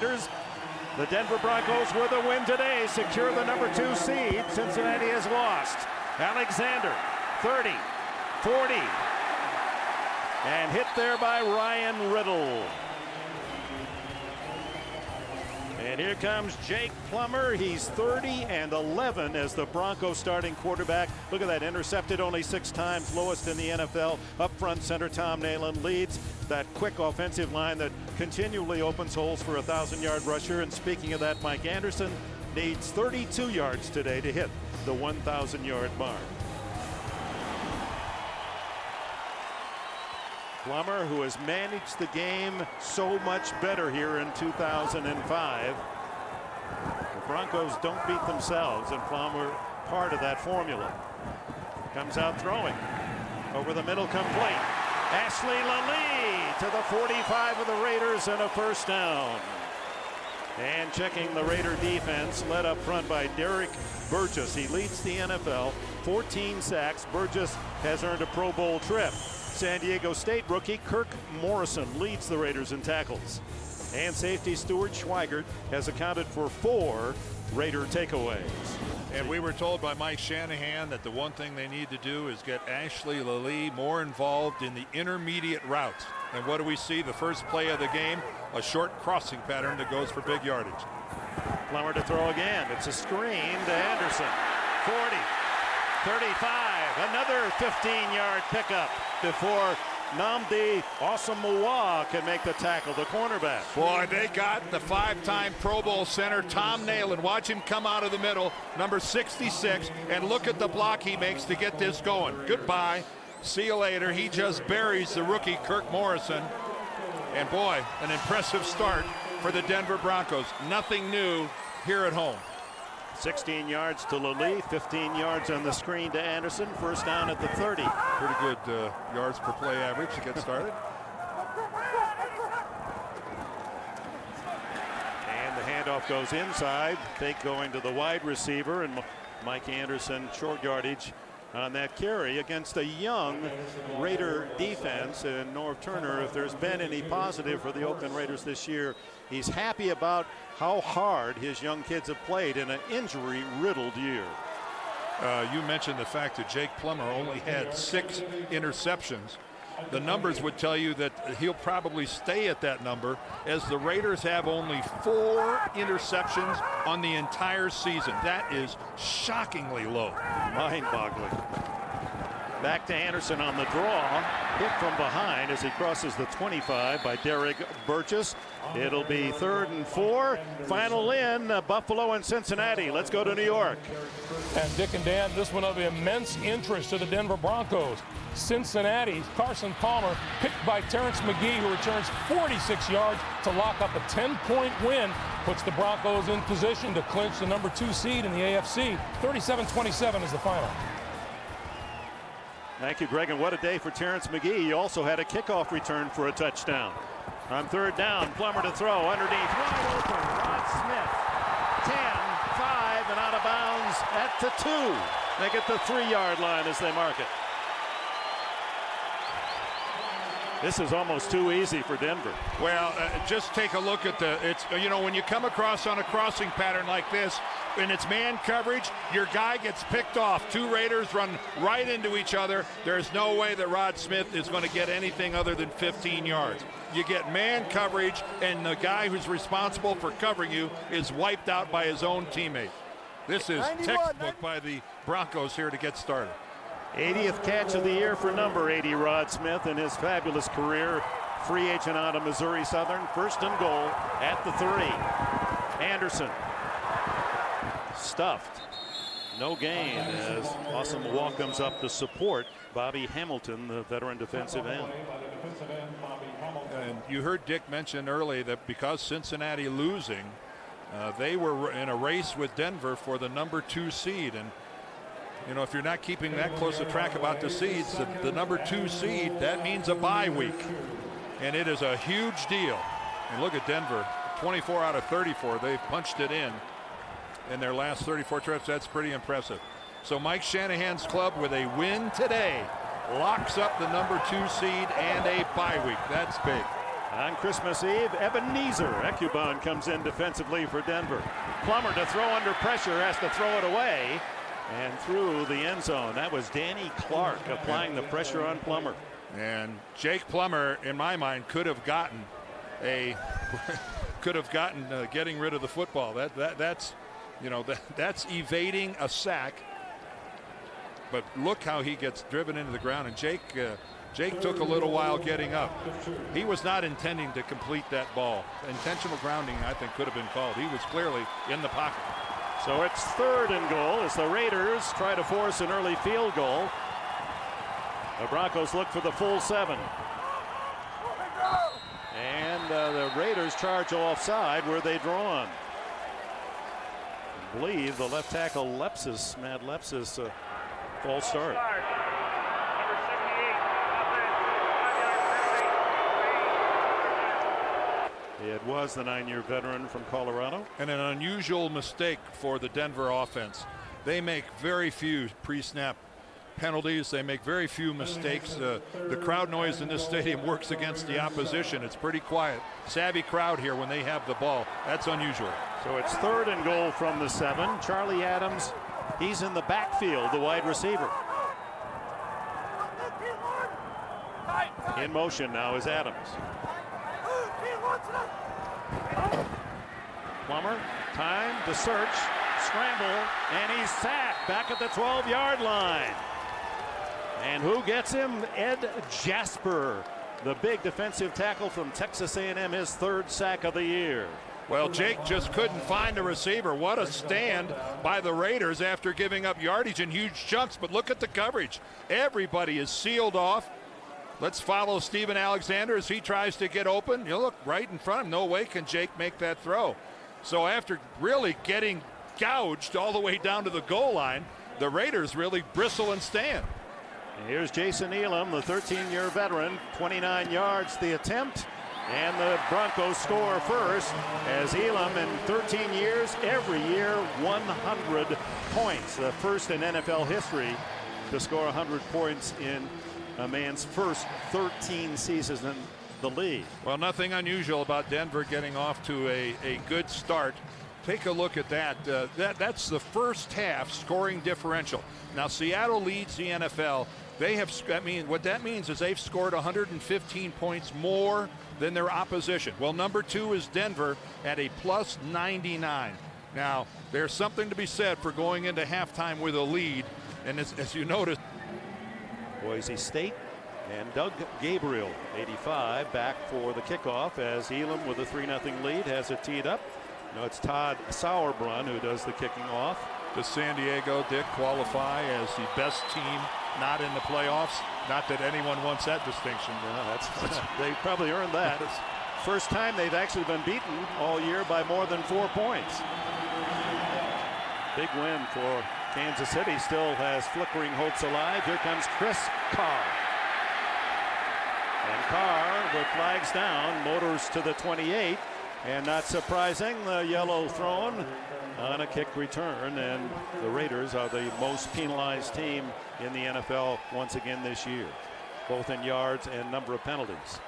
Raiders. The Denver Broncos with a win today secure the number 2 seed. Cincinnati has lost. Alexander, 30, 40, and hit there by Ryan Riddle. And here comes Jake Plummer. He's 30-11 as the Broncos starting quarterback. Look at that, intercepted only 6 times, lowest in the NFL. Up front center, Tom Nalen leads that quick offensive line that continually opens holes for a 1,000-yard rusher. And speaking of that, Mike Anderson needs 32 yards today to hit the 1,000-yard mark. Plummer, who has managed the game so much better here in 2005. The Broncos don't beat themselves, and Plummer part of that formula. Comes out throwing. Over the middle, complete. Ashley Lalee to the 45 of the Raiders and a first down. And checking the Raider defense, led up front by Derek Burgess. He leads the NFL, 14 sacks. Burgess has earned a Pro Bowl trip. San Diego State rookie Kirk Morrison leads the Raiders in tackles. And safety Stuart Schweigert has accounted for 4 Raider takeaways. And we were told by Mike Shanahan that the one thing they need to do is get Ashley Lalee more involved in the intermediate routes. And what do we see? The first play of the game, a short crossing pattern that goes for big yardage. Plummer to throw again. It's a screen to Anderson. 40, 35, another 15-yard pickup before Nnamdi Asamoah can make the tackle, the cornerback. Boy, they got the 5-time Pro Bowl center, Tom Nalen. Watch him come out of the middle, number 66, and look at the block he makes to get this going. Goodbye. See you later. He just buries the rookie Kirk Morrison. And boy, an impressive start for the Denver Broncos. Nothing new here at home. 16 yards to Lalee, 15 yards on the screen to Anderson. First down at the 30. Pretty good yards per play average to get started. And the handoff goes inside. Fake going to the wide receiver, and Mike Anderson short yardage on that carry against a young Raider defense. And Norv Turner, if there's been any positive for the Oakland Raiders this year, he's happy about how hard his young kids have played in an injury-riddled year. You mentioned the fact that Jake Plummer only had 6 interceptions. The numbers would tell you that he'll probably stay at that number, as the Raiders have only 4 interceptions on the entire season. That is shockingly low. Mind-boggling. Back to Anderson on the draw. Hit from behind as he crosses the 25 by Derek Burgess. It'll be 3rd and 4. Final in Buffalo and Cincinnati. Let's go to New York. And Dick and Dan, this one of immense interest to the Denver Broncos. Cincinnati, Carson Palmer picked by Terrence McGee, who returns 46 yards to lock up a 10-point win. Puts the Broncos in position to clinch the number 2 seed in the AFC. 37-27 is the final. Thank you, Greg, and what a day for Terrence McGee. He also had a kickoff return for a touchdown. On 3rd down, Plummer to throw underneath, wide open, Rod Smith. 10, 5, and out of bounds at the 2. They get the 3-yard line as they mark it. This is almost too easy for Denver. Well, just take a look at when you come across on a crossing pattern like this, and it's man coverage, your guy gets picked off. 2 Raiders run right into each other. There's no way that Rod Smith is going to get anything other than 15 yards. You get man coverage, and the guy who's responsible for covering you is wiped out by his own teammate. This is textbook by the Broncos here to get started. 80th catch of the year for number 80, Rod Smith, in his fabulous career. Free agent out of Missouri Southern. 1st and goal at the 3. Anderson stuffed. No gain as Asamoah comes up to support Bobby Hamilton, the veteran defensive end. And you heard Dick mention early that because Cincinnati losing, they were in a race with Denver for the number 2 seed. And you know, if you're not keeping that close a track about the seeds, the number 2 seed, that means a bye week. And it is a huge deal. And look at Denver, 24 out of 34. They've punched it in their last 34 trips. That's pretty impressive. So Mike Shanahan's club, with a win today, locks up the number 2 seed and a bye week. That's big. On Christmas Eve, Ebenezer Ecubon comes in defensively for Denver. Plummer to throw under pressure, has to throw it away and through the end zone. That was Danny Clark applying the pressure on Plummer. And Jake Plummer, in my mind, could have gotten getting rid of the football. That's evading a sack. But look how he gets driven into the ground. And Jake took a little while getting up. He was not intending to complete that ball. Intentional grounding, I think, could have been called. He was clearly in the pocket. So it's 3rd and goal as the Raiders try to force an early field goal. The Broncos look for the full 7. And the Raiders charge offside where they drawn. I believe the left tackle Matt Lepsis, false start. It was the 9-year veteran from Colorado. And an unusual mistake for the Denver offense. They make very few pre-snap penalties. They make very few mistakes. The crowd noise in this stadium works against the opposition. It's pretty quiet. Savvy crowd here when they have the ball. That's unusual. So it's 3rd and goal from the 7. Charlie Adams, he's in the backfield, the wide receiver. In motion now is Adams. Plummer, time to search, scramble, and he's sacked back at the 12-yard line. And who gets him? Ed Jasper, the big defensive tackle from Texas A&M, his 3rd sack of the year. Well, Jake just couldn't find a receiver. What a stand by the Raiders after giving up yardage in huge chunks. But look at the coverage. Everybody is sealed off. Let's follow Steven Alexander as he tries to get open. You look right in front of him. No way can Jake make that throw. So after really getting gouged all the way down to the goal line, the Raiders really bristle and stand. And here's Jason Elam, the 13-year veteran, 29 yards the attempt, and the Broncos score first as Elam in 13 years, every year 100 points. The first in NFL history to score 100 points in a man's first 13 seasons in the league. Well, nothing unusual about Denver getting off to a good start. Take a look at that. That's the first half scoring differential. Now Seattle leads the NFL. What that means is they've scored 115 points more than their opposition. Well, number 2 is Denver at a plus 99. Now there's something to be said for going into halftime with a lead, and as you notice, Boise State and Doug Gabriel, 85, back for the kickoff as Elam with a 3-0 lead has it teed up. No, it's Todd Sauerbrunn who does the kicking off. Does San Diego, Dick, qualify as the best team not in the playoffs? Not that anyone wants that distinction. No, they probably earned that. First time they've actually been beaten all year by more than 4 points. Big win for Kansas City, still has flickering hopes alive. Here comes Chris Carr. And Carr, with flags down, motors to the 28. And not surprising, the yellow thrown on a kick return. And the Raiders are the most penalized team in the NFL once again this year, both in yards and number of penalties.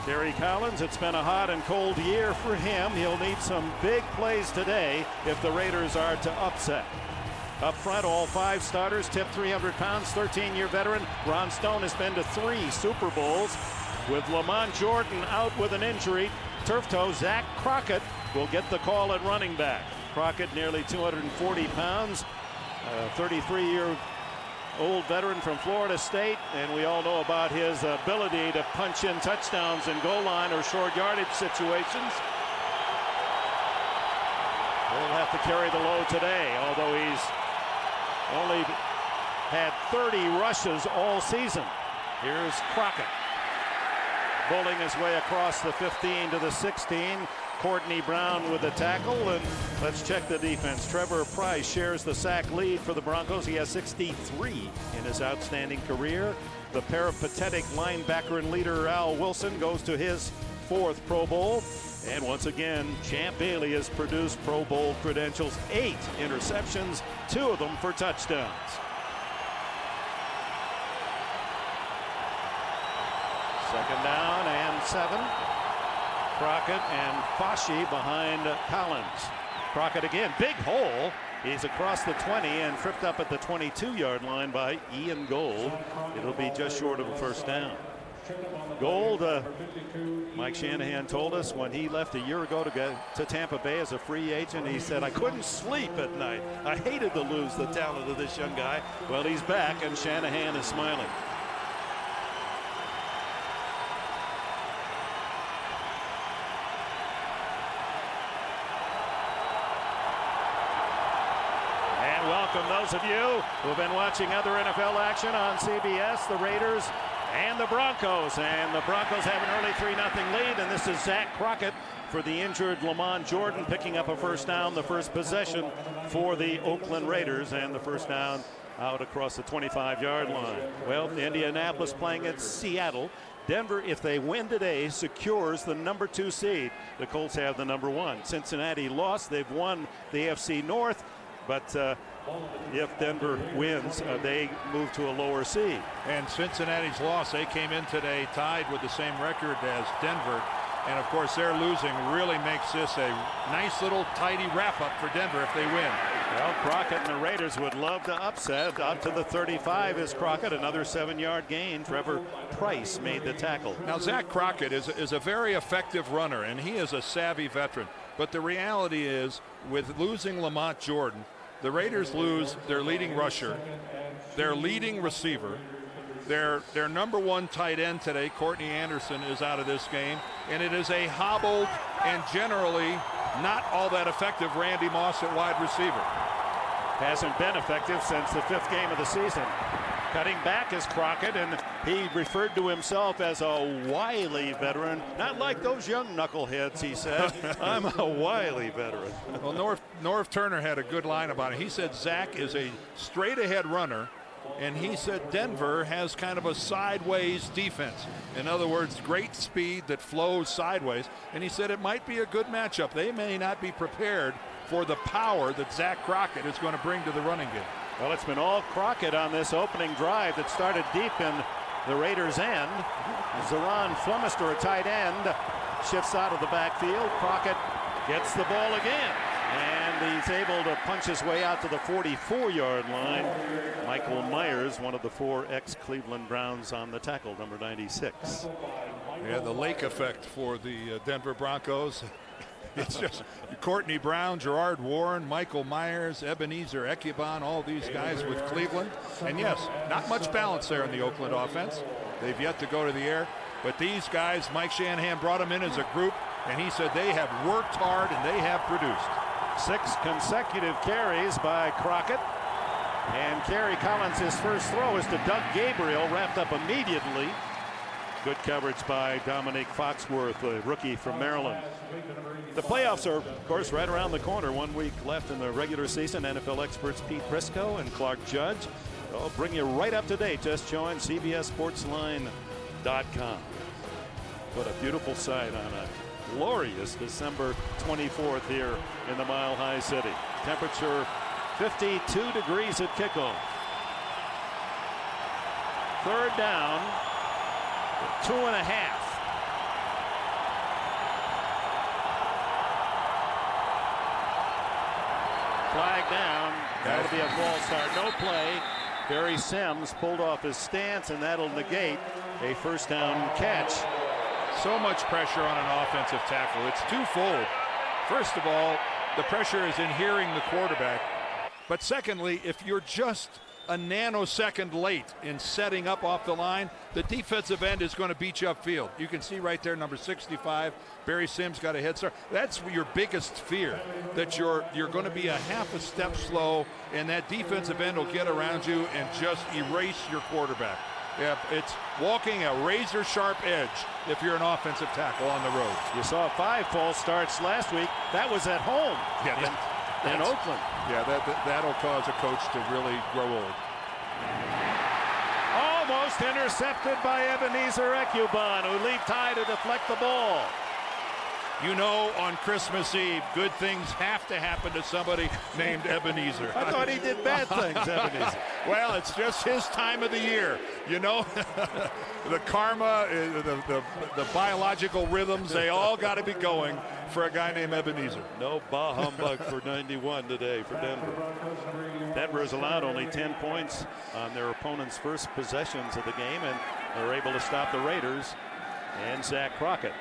Kerry Collins, it's been a hot and cold year for him. He'll need some big plays today if the Raiders are to upset. Up front, all 5 starters, tipped 300 pounds, 13-year veteran. Ron Stone has been to 3 Super Bowls. With Lamont Jordan out with an injury, turf toe Zach Crockett will get the call at running back. Crockett, nearly 240 pounds, 33-year-old veteran from Florida State, and we all know about his ability to punch in touchdowns in goal line or short yardage situations. He'll have to carry the load today, although he's only had 30 rushes all season. Here's Crockett, bowling his way across the 15 to the 16. Courtney Brown with the tackle, and let's check the defense. Trevor Price shares the sack lead for the Broncos. He has 63 in his outstanding career. The peripatetic linebacker and leader Al Wilson goes to his 4th Pro Bowl. And once again, Champ Bailey has produced Pro Bowl credentials, 8 interceptions, 2 of them for touchdowns. Second down and 7. Crockett and Foshee behind Collins. Crockett again, big hole. He's across the 20 and tripped up at the 22-yard line by Ian Gold. It'll be just short of a first down. Gold, Mike Shanahan told us when he left a year ago to go to Tampa Bay as a free agent, he said, I couldn't sleep at night. I hated to lose the talent of this young guy. Well, he's back, and Shanahan is smiling. And welcome those of you who have been watching other NFL action on CBS, the Raiders and the Broncos. And the Broncos have an early 3-0 lead, and this is Zach Crockett for the injured Lamont Jordan, picking up a first down, the first possession for the Oakland Raiders, and the first down out across the 25-yard line. Well, Indianapolis playing at Seattle. Denver, if they win today, secures the number 2 seed. The Colts have the number 1. Cincinnati lost. They've won the AFC North, but if Denver wins, they move to a lower seed. And Cincinnati's loss, they came in today tied with the same record as Denver. And of course, their losing really makes this a nice little tidy wrap-up for Denver if they win. Well, Crockett and the Raiders would love to upset. Up to the 35 is Crockett, another 7-yard gain. Trevor Price made the tackle. Now, Zach Crockett is a very effective runner, and he is a savvy veteran. But the reality is, with losing Lamont Jordan, the Raiders lose their leading rusher, their leading receiver, their number 1 tight end today, Courtney Anderson, is out of this game, and it is a hobbled and generally not all that effective Randy Moss at wide receiver. Hasn't been effective since the 5th game of the season. Cutting back is Crockett, and he referred to himself as a wily veteran. Not like those young knuckleheads, he said. I'm a wily veteran. Well, Norv Turner had a good line about it. He said Zach is a straight-ahead runner, and he said Denver has kind of a sideways defense. In other words, great speed that flows sideways. And he said it might be a good matchup. They may not be prepared for the power that Zach Crockett is going to bring to the running game. Well, it's been all Crockett on this opening drive that started deep in the Raiders' end. Zeron Flemister, a tight end, shifts out of the backfield. Crockett gets the ball again, and he's able to punch his way out to the 44-yard line. Michael Myers, one of the 4 ex-Cleveland Browns, on the tackle, number 96. Yeah, the lake effect for the Denver Broncos. It's just Courtney Brown, Gerard Warren, Michael Myers, Ebenezer Ekubon, all these guys with Cleveland. And yes, not much balance there in the Oakland offense. They've yet to go to the air. But these guys, Mike Shanahan brought them in as a group, and he said they have worked hard and they have produced. 6 consecutive carries by Crockett. And Kerry Collins, his first throw is to Doug Gabriel, wrapped up immediately. Good coverage by Dominique Foxworth, a rookie from Maryland. The playoffs are, of course, right around the corner. 1 week left in the regular season. NFL experts Pete Briscoe and Clark Judge will bring you right up to date. Just join CBSSportsline.com. What a beautiful sight on a glorious December 24th here in the Mile High City. Temperature 52 degrees at kickoff. 3rd down. 2.5. Flag down. That'll be a false start. No play. Barry Sims pulled off his stance, and that'll negate a first down catch. So much pressure on an offensive tackle. It's twofold. First of all, the pressure is in hearing the quarterback. But secondly, if you're just a nanosecond late in setting up off the line, the defensive end is going to beat you upfield. You can see right there, number 65, Barry Sims got a head start. That's your biggest fear, that you're going to be a half a step slow, and that defensive end will get around you and just erase your quarterback. Yeah, it's walking a razor-sharp edge if you're an offensive tackle on the road. You saw 5 false starts last week. That was at home. Yeah, in Oakland. Yeah, that'll cause a coach to really grow old. Almost intercepted by Ebenezer Ekubon, who leaped high to deflect the ball. You know, on Christmas Eve, good things have to happen to somebody named Ebenezer. I thought he did bad things, Ebenezer. Well, it's just his time of the year. You know, the karma, the biological rhythms, they all got to be going for a guy named Ebenezer. No bah humbug for 91 today for Denver. Denver has allowed only 10 points on their opponent's first possessions of the game, and they're able to stop the Raiders and Zach Crockett.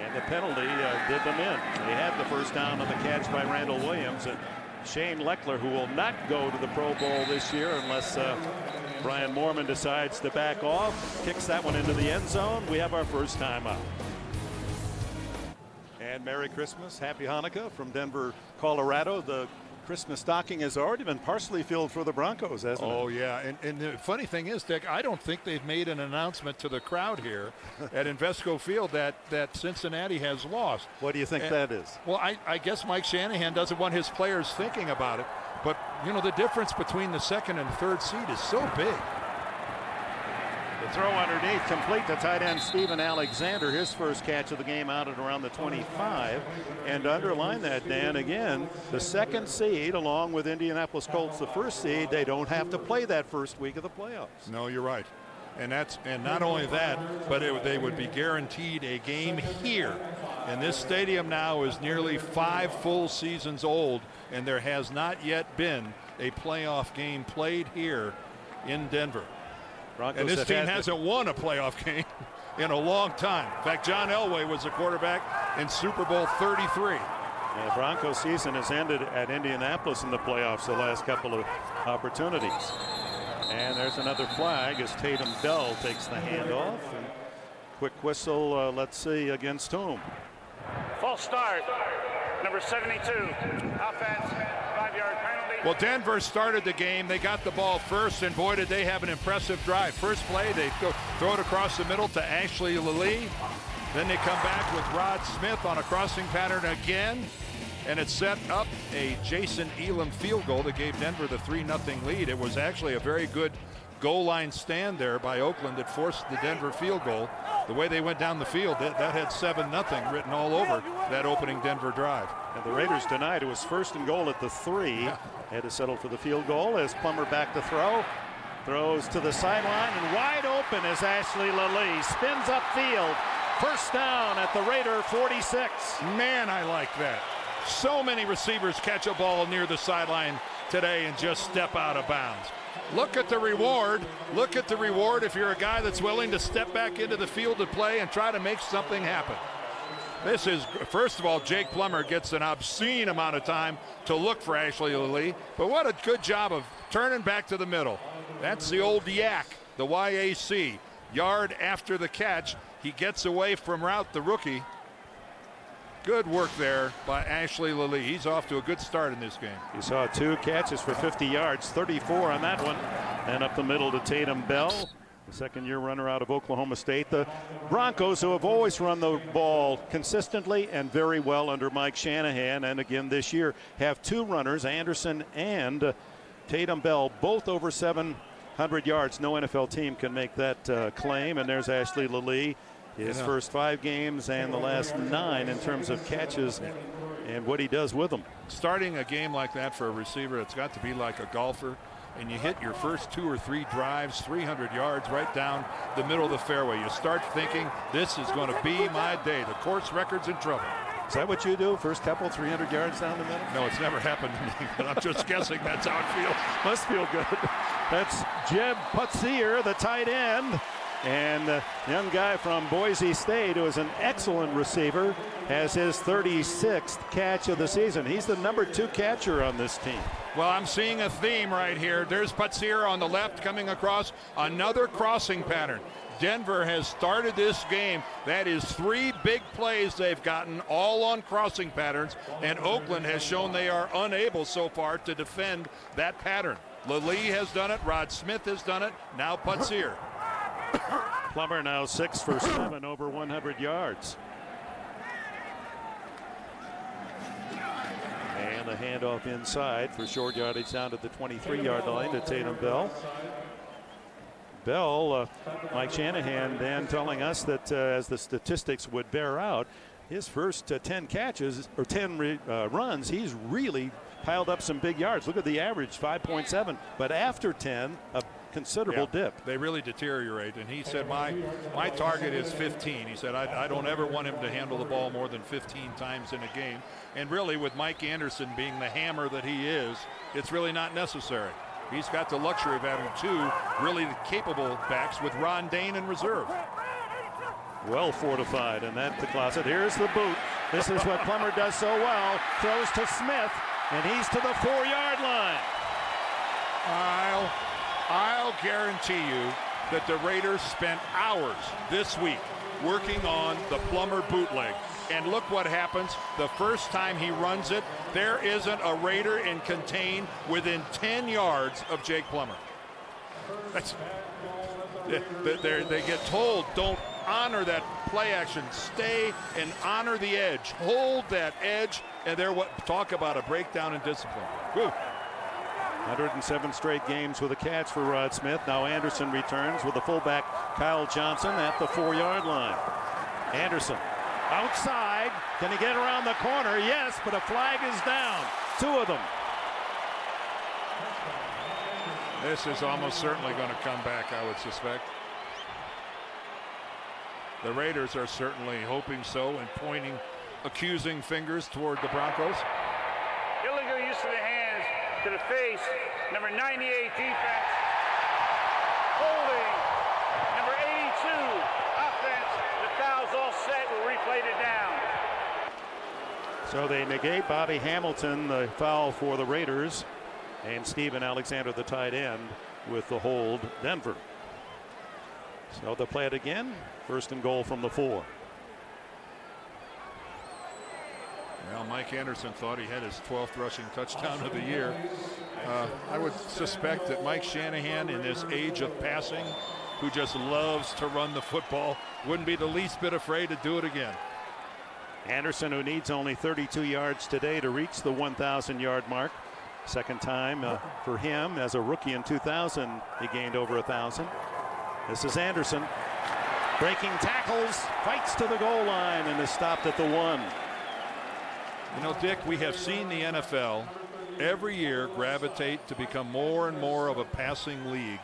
And the penalty did them in. They had the first down on the catch by Randall Williams, and Shane Leckler, who will not go to the Pro Bowl this year unless Brian Moorman decides to back off, kicks that one into the end zone. We have our first timeout. And Merry Christmas, Happy Hanukkah from Denver, Colorado. The Christmas stocking has already been partially filled for the Broncos, hasn't it? Oh, yeah. And the funny thing is, Dick, I don't think they've made an announcement to the crowd here at Invesco Field that Cincinnati has lost. What do you think that is? Well, I guess Mike Shanahan doesn't want his players thinking about it. But, you know, the difference between the second and third seed is so big. The throw underneath, complete to tight end Steven Alexander, his first catch of the game out at around the 25. And to underline that, Dan, again, the second seed, along with Indianapolis Colts, the first seed, they don't have to play that first week of the playoffs. No, you're right. And not only that, but they would be guaranteed a game here. And this stadium now is nearly 5 full seasons old, and there has not yet been a playoff game played here in Denver. Broncos and this team hasn't won a playoff game in a long time. In fact, John Elway was the quarterback in Super Bowl 33. The Broncos season has ended at Indianapolis in the playoffs the last couple of opportunities. And there's another flag as Tatum Bell takes the handoff. And quick whistle, let's see, against whom? False start, number 72, offense, 5-yard penalty. Well, Denver started the game. They got the ball first, and boy, did they have an impressive drive. First play, they throw it across the middle to Ashley Lilly. Then they come back with Rod Smith on a crossing pattern again, and it set up a Jason Elam field goal that gave Denver the 3-0 lead. It was actually a very good goal line stand there by Oakland that forced the Denver field goal. The way they went down the field, that had 7-0 written all over that opening Denver drive. And the Raiders denied it was first and goal at the 3. Had to settle for the field goal as Plummer back to throw. Throws to the sideline, and wide open is Ashley Lilly. Spins upfield. First down at the Raider 46. Man, I like that. So many receivers catch a ball near the sideline today and just step out of bounds. Look at the reward. Look at the reward if you're a guy that's willing to step back into the field to play and try to make something happen. This is, first of all, Jake Plummer gets an obscene amount of time to look for Ashley Lilly, but what a good job of turning back to the middle. That's the old YAC, the YAC. Yard after the catch. He gets away from route, the rookie. Good work there by Ashley Lilly. He's off to a good start in this game. You saw 2 catches for 50 yards, 34 on that one. And up the middle to Tatum Bell, the second-year runner out of Oklahoma State. The Broncos, who have always run the ball consistently and very well under Mike Shanahan, and again this year, have 2 runners, Anderson and Tatum Bell, both over 700 yards. No NFL team can make that claim. And there's Ashley Lilly. His first 5 games and the last 9 in terms of catches and what he does with them. Starting a game like that for a receiver, it's got to be like a golfer, and you hit your first 2 or 3 drives, 300 yards right down the middle of the fairway. You start thinking, this is going to be my day. The course record's in trouble. Is that what you do? First couple, 300 yards down the middle? No, it's never happened to me, but I'm just guessing that's how it feels. Must feel good. That's Jeb Putzier, the tight end. And the young guy from Boise State, who is an excellent receiver, has his 36th catch of the season. He's the number 2 catcher on this team. Well, I'm seeing a theme right here. There's Putzier on the left coming across, another crossing pattern. Denver has started this game. That is 3 big plays they've gotten, all on crossing patterns, and Oakland has shown they are unable so far to defend that pattern. Lilly has done it. Rod Smith has done it. Now Putzier. Plummer now 6 for 7 over 100 yards. And the handoff inside for short yardage down to the 23-yard line to Tatum Bell. Mike Shanahan then telling us that as the statistics would bear out, his first 10 catches or 10 runs, he's really piled up some big yards. Look at the average, 5.7. But after 10, a considerable dip. They really deteriorate. And he said, my target is 15. He said, I don't ever want him to handle the ball more than 15 times in a game. And really, with Mike Anderson being the hammer that he is, it's really not necessary. He's got the luxury of having two really capable backs with Ron Dane in reserve. Well fortified, and that's the closet. Here's the boot. This is what Plummer does so well. Throws to Smith, and he's to the 4-yard line. I'll guarantee you that the Raiders spent hours this week working on the Plummer bootleg. And look what happens the first time he runs it. There isn't a Raider in contain within 10 yards of Jake Plummer. They get told, don't honor that play action. Stay and honor the edge. Hold that edge. And talk about a breakdown in discipline. Woo. 107 straight games with a catch for Rod Smith. Now Anderson returns with the fullback Kyle Johnson at the 4-yard line. Anderson outside. Can he get around the corner? Yes, but a flag is down. 2 of them. This is almost certainly going to come back, I would suspect. The Raiders are certainly hoping so and pointing accusing fingers toward the Broncos. Illegal use of the hands to the face. Number 98 defense. Holding. Number 82 offense. The foul's all set. We'll replay it down. So they negate Bobby Hamilton, the foul for the Raiders, and Steven Alexander, the tight end, with the hold, Denver. So they'll play it again. 1st and goal from the 4. Well, Mike Anderson thought he had his 12th rushing touchdown of the year. I would suspect that Mike Shanahan, in this age of passing, who just loves to run the football, wouldn't be the least bit afraid to do it again. Anderson, who needs only 32 yards today to reach the 1,000-yard mark. Second time for him. As a rookie in 2000, he gained over 1,000. This is Anderson. Breaking tackles, fights to the goal line, and is stopped at the 1. You know, Dick, we have seen the NFL every year gravitate to become more and more of a passing league.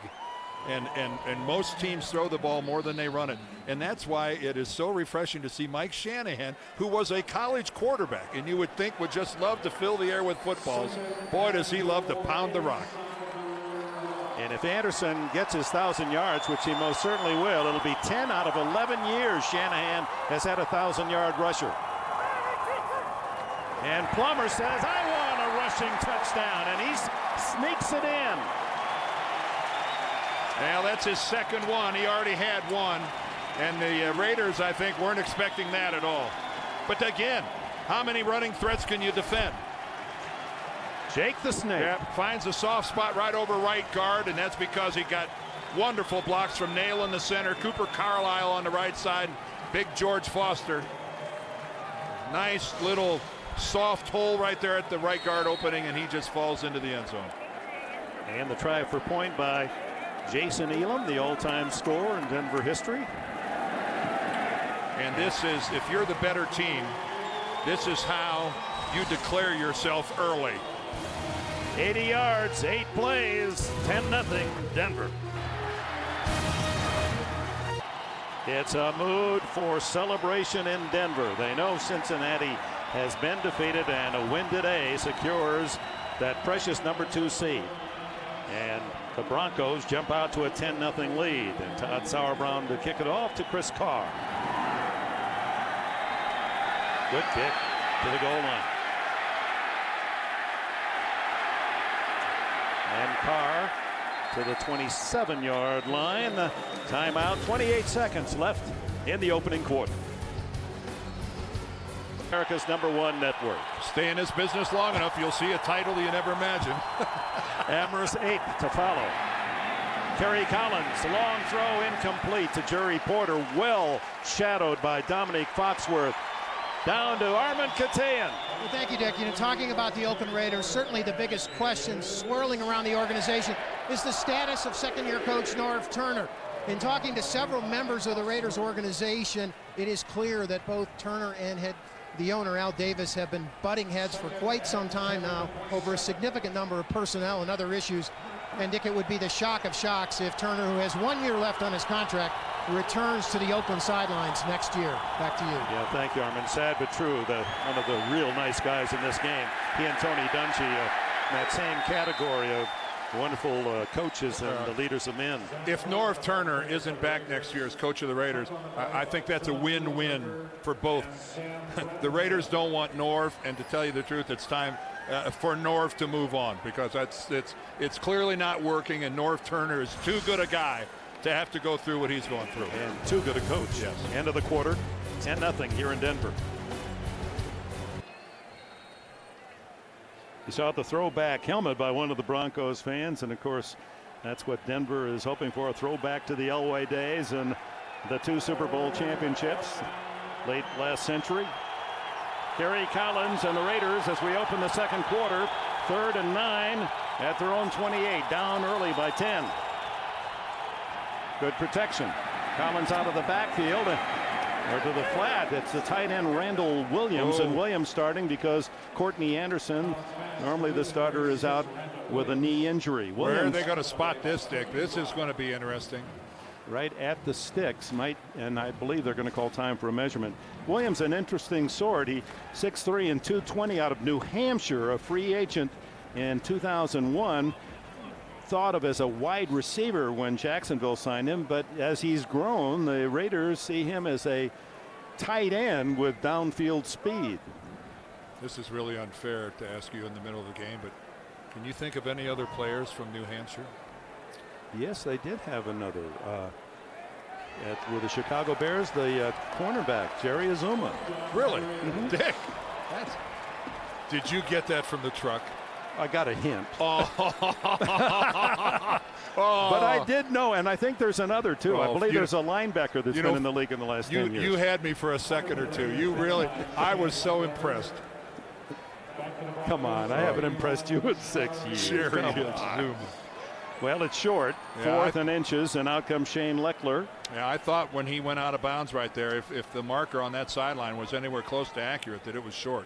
And most teams throw the ball more than they run it. And that's why it is so refreshing to see Mike Shanahan, who was a college quarterback and you would think would just love to fill the air with footballs. Boy, does he love to pound the rock. And if Anderson gets his 1,000 yards, which he most certainly will, it'll be 10 out of 11 years Shanahan has had a 1,000-yard rusher. And Plummer says, I want a rushing touchdown, and he sneaks it in. Well, that's his second one. He already had one. And the Raiders, I think, weren't expecting that at all. But again, how many running threats can you defend? Jake the Snake. Yep, finds a soft spot right over right guard, and that's because he got wonderful blocks from Nail in the center, Cooper Carlisle on the right side, big George Foster. Nice little soft hole right there at the right guard opening, and he just falls into the end zone. And the try for point by Jason Elam, the all-time scorer in Denver history. And this is, if you're the better team, this is how you declare yourself early. 80 yards, 8 plays, 10-0 Denver. It's a mood for celebration in Denver. They know Cincinnati has been defeated, and a win today secures that precious number 2 seed. And the Broncos jump out to a 10-0 lead, and Todd Sauerbrunn to kick it off to Chris Carr. Good kick to the goal line. And Carr to the 27-yard line. The timeout, 28 seconds left in the opening quarter. America's #1 network. Stay in this business long enough, you'll see a title you never imagined. Amherst 8 to follow. Kerry Collins, long throw incomplete to Jerry Porter, well shadowed by Dominique Foxworth. Down to Armand Katayan. Well, thank you, Dick. You know, talking about the Oakland Raiders, certainly the biggest question swirling around the organization is the status of second-year coach Norv Turner. In talking to several members of the Raiders organization, it is clear that both Turner and the owner, Al Davis, have been butting heads for quite some time now over a significant number of personnel and other issues. And Dick, it would be the shock of shocks if Turner, who has 1 year left on his contract, returns to the Oakland sidelines next year. Back to you. Yeah, thank you, Armin. Sad but true that one of the real nice guys in this game, he and Tony Dungy, in that same category of wonderful coaches and the leaders of men. If Norv Turner isn't back next year as coach of the Raiders, I think that's a win-win for both. The Raiders don't want Norv, and to tell you the truth, it's time for Norv to move on, because it's clearly not working, and Norv Turner is too good a guy to have to go through what he's going through. And too good a coach. Yes. End of the quarter, 10-0 here in Denver. You saw the throwback helmet by one of the Broncos fans, and of course that's what Denver is hoping for, a throwback to the Elway days and the 2 Super Bowl championships late last century. Kerry Collins and the Raiders as we open the second quarter, 3rd and 9 at their own 28, down early by 10. Good protection. Collins out of the backfield or to the flat. It's the tight end Randall Williams, and Williams starting because Courtney Anderson, normally the starter, is out with a knee injury. Where are they going to spot this, Dick? This is going to be interesting. Right at the sticks, and I believe they're going to call time for a measurement. Williams, an interesting sort. He 6'3" and 220 out of New Hampshire, a free agent in 2001. Thought of as a wide receiver when Jacksonville signed him, but as he's grown, the Raiders see him as a tight end with downfield speed. This is really unfair to ask you in the middle of the game, but can you think of any other players from New Hampshire? Yes, they did have another with the Chicago Bears, the cornerback Jerry Azuma. Really? Dick, did you get that from the truck? I got a hint. Oh. But I did know, and I think there's another too. I believe there's a linebacker that's been in the league in the last 10 years. You had me for a second or two. You really, I was so impressed. Come on, I haven't impressed you in 6 years. Sure Come you on. Well, it's short, 4th and inches, and out comes Shane Leckler. Yeah, I thought when he went out of bounds right there, if the marker on that sideline was anywhere close to accurate, that it was short.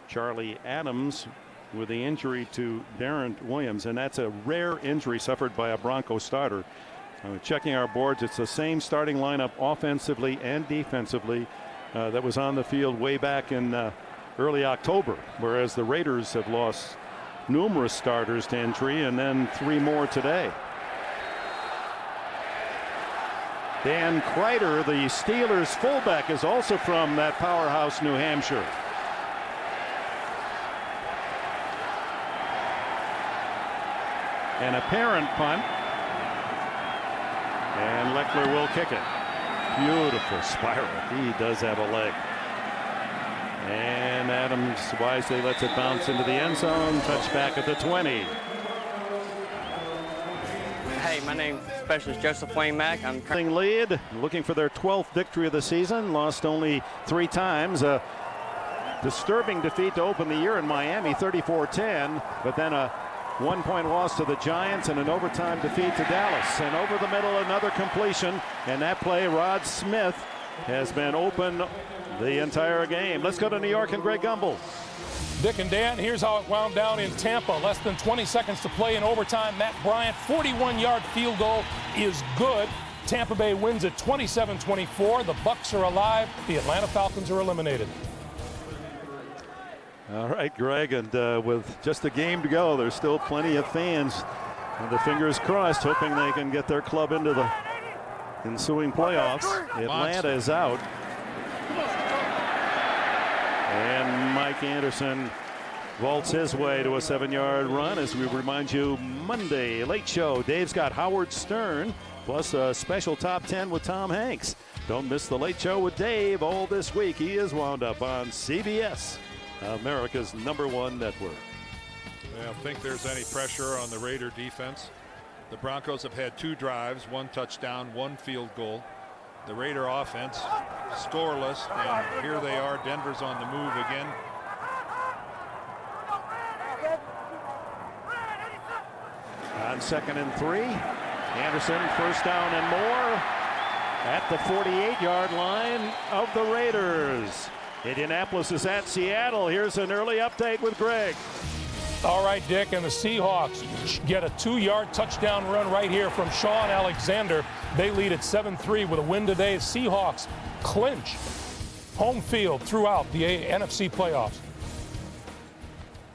Charlie Adams with the injury to Darren Williams, and that's a rare injury suffered by a Bronco starter. Checking our boards, it's the same starting lineup offensively and defensively that was on the field way back in early October, whereas the Raiders have lost numerous starters to injury and then 3 more today. Dan Kreider, the Steelers fullback, is also from that powerhouse New Hampshire. An apparent punt, and Leckler will kick it. Beautiful spiral. He does have a leg. And Adams wisely lets it bounce into the end zone. Touchback at the 20. Hey, my name is Specialist Joseph Wayne Mack. I'm lead, looking for their 12th victory of the season. Lost only 3 times. A disturbing defeat to open the year in Miami, 34-10, but then a 1-point loss to the Giants and an overtime defeat to Dallas. And over the middle, another completion. And that play, Rod Smith has been open the entire game. Let's go to New York and Greg Gumbel. Dick and Dan, here's how it wound down in Tampa. Less than 20 seconds to play in overtime. Matt Bryant, 41-yard field goal is good. Tampa Bay wins at 27-24. The Bucks are alive. The Atlanta Falcons are eliminated. All right, Greg, and with just a game to go, there's still plenty of fans with the fingers crossed, hoping they can get their club into the ensuing playoffs. Atlanta is out. And Mike Anderson vaults his way to a 7-yard run as we remind you Monday Late Show. Dave's got Howard Stern plus a special top 10 with Tom Hanks. Don't miss the Late Show with Dave all this week. He is wound up on CBS, America's #1 network. I don't think there's any pressure on the Raider defense. The Broncos have had 2 drives, 1 touchdown, 1 field goal. The Raider offense scoreless, and here they are. Denver's on the move again. On 2nd and 3, Anderson, first down and more at the 48-yard line of the Raiders. Indianapolis is at Seattle. Here's an early update with Greg. All right, Dick, and the Seahawks get a 2-yard touchdown run right here from Sean Alexander. They lead at 7-3 with a win today. Seahawks clinch home field throughout the NFC playoffs.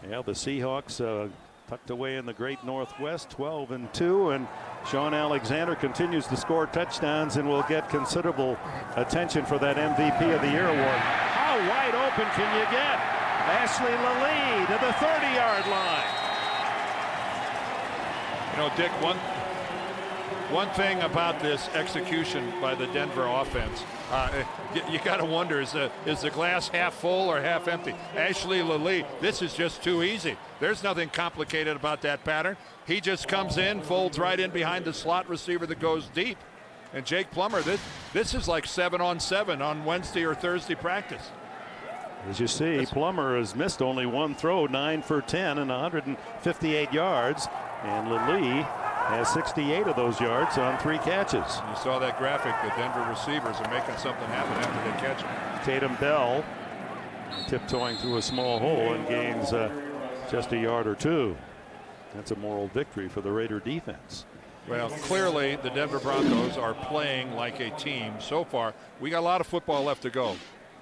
Yeah, the Seahawks tucked away in the great Northwest, 12-2, and Sean Alexander continues to score touchdowns and will get considerable attention for that MVP of the Year award. How wide open can you get? Ashley Lally to the 30-yard line. You know, Dick, one thing about this execution by the Denver offense, you got to wonder, is the glass half full or half empty? Ashley Lally, this is just too easy. There's nothing complicated about that pattern. He just comes in, folds right in behind the slot receiver that goes deep. And Jake Plummer, this is like 7-on-7 on Wednesday or Thursday practice. As you see, Plummer has missed only one throw, 9 for 10 and 158 yards. And Lally has 68 of those yards on 3 catches. You saw that graphic. The Denver receivers are making something happen after they catch him. Tatum Bell tiptoeing through a small hole and gains just a yard or 2. That's a moral victory for the Raider defense. Well, clearly the Denver Broncos are playing like a team so far. We got a lot of football left to go.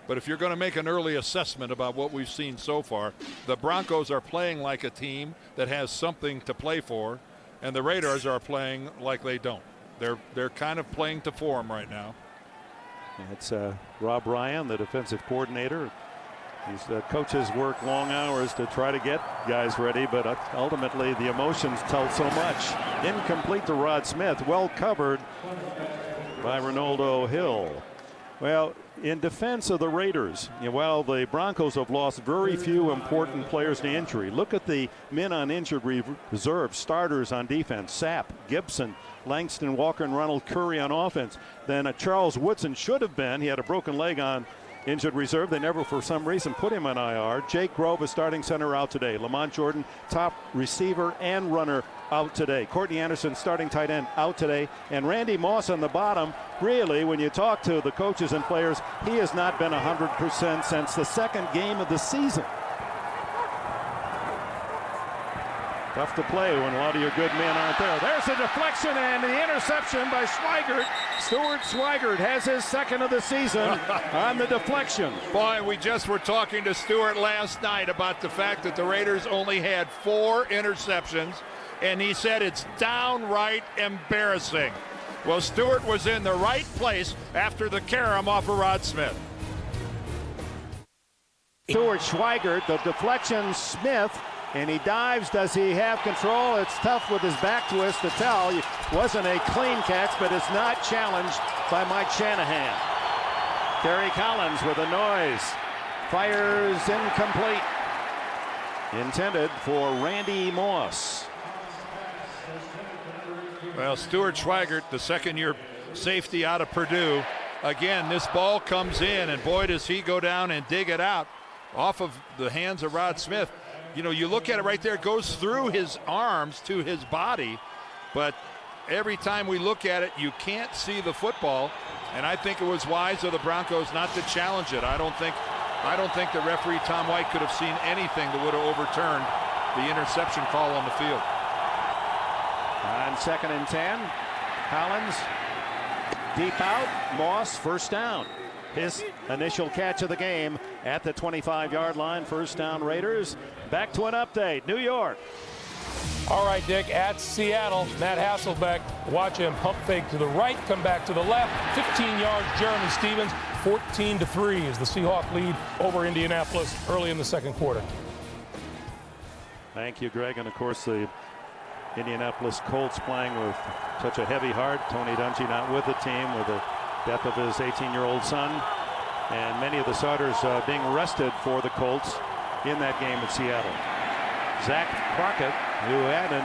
But if you're going to make an early assessment about what we've seen so far, the Broncos are playing like a team that has something to play for, and the Raiders are playing like they don't. They're kind of playing to form right now. It's Rob Ryan, the defensive coordinator. These coaches work long hours to try to get guys ready, but ultimately the emotions tell so much. Incomplete to Rod Smith, well covered by Ronaldo Hill. Well, in defense of the Raiders, while the Broncos have lost very few important players to injury, look at the men on injured reserve, starters on defense: Sapp, Gibson, Langston, Walker, and Ronald Curry on offense. Then Charles Woodson should have been. He had a broken leg on injured reserve. They never, for some reason, put him on IR. Jake Grove, a starting center, out today. Lamont Jordan, top receiver and runner, out today. Courtney Anderson, starting tight end, out today. And Randy Moss on the bottom. Really, when you talk to the coaches and players, he has not been 100% since the second game of the season. Tough to play when a lot of your good men aren't there. There's a deflection and the interception by Schweigert. Stuart Schweigert has his second of the season on the deflection. Boy, we just were talking to Stuart last night about the fact that the Raiders only had 4 interceptions, and he said it's downright embarrassing. Well, Stuart was in the right place after the carom off of Rod Smith. Stuart Schweigert, the deflection, Smith, and he dives. Does he have control? It's tough with his back twist to tell. It wasn't a clean catch, but it's not challenged by Mike Shanahan. Kerry Collins with a noise. Fires incomplete. Intended for Randy Moss. Well, Stuart Schweigert, the second-year safety out of Purdue. Again, this ball comes in, and boy, does he go down and dig it out off of the hands of Rod Smith. You know, you look at it right there, it goes through his arms to his body, but every time we look at it, you can't see the football, and I think it was wise of the Broncos not to challenge it. I don't think the referee, Tom White, could have seen anything that would have overturned the interception call on the field. On 2nd and 10, Collins deep out, Moss first down. His initial catch of the game at the 25-yard line. First down, Raiders. Back to an update. New York. All right, Dick, at Seattle, Matt Hasselbeck, watch him pump fake to the right, come back to the left. 15 yards, Jeremy Stevens. 14-3 is the Seahawk lead over Indianapolis early in the second quarter. Thank you, Greg. And, of course, the Indianapolis Colts playing with such a heavy heart. Tony Dungy not with the team with the death of his 18-year-old son, and many of the starters being rested for the Colts in that game at Seattle. Zach Crockett, who had an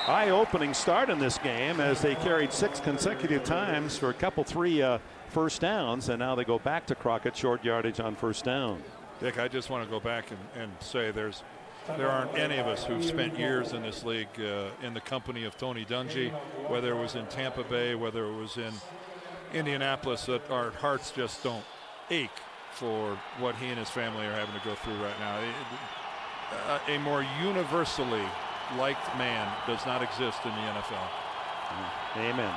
eye-opening start in this game as they carried 6 consecutive times for a couple 3 first downs, and now they go back to Crockett, short yardage on first down. Dick, I just want to go back and say there's There aren't any of us who've spent years in this league in the company of Tony Dungy, whether it was in Tampa Bay, whether it was in Indianapolis, that our hearts just don't ache for what he and his family are having to go through right now. A more universally liked man does not exist in the NFL. Amen.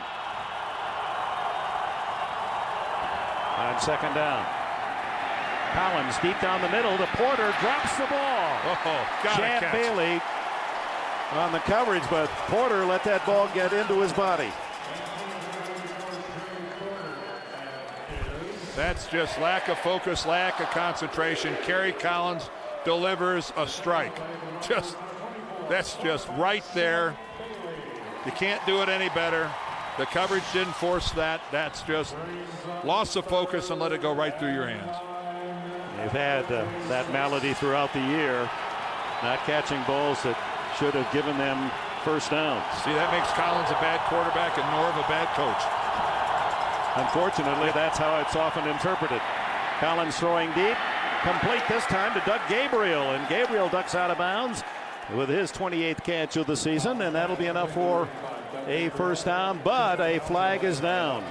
On second down, Collins deep down the middle to Porter, drops the ball. Chad Bailey on the coverage, but Porter let that ball get into his body. That's just lack of focus, lack of concentration. Kerry Collins delivers a strike. That's just right there. You can't do it any better. The coverage didn't force that. That's just loss of focus and let it go right through your hands. They've had that malady throughout the year, not catching balls that should have given them first downs. See, that makes Collins a bad quarterback and Norv a bad coach. Unfortunately, that's how it's often interpreted. Collins throwing deep, complete this time to Doug Gabriel, and Gabriel ducks out of bounds with his 28th catch of the season, and that'll be enough for a first down, but a flag is down.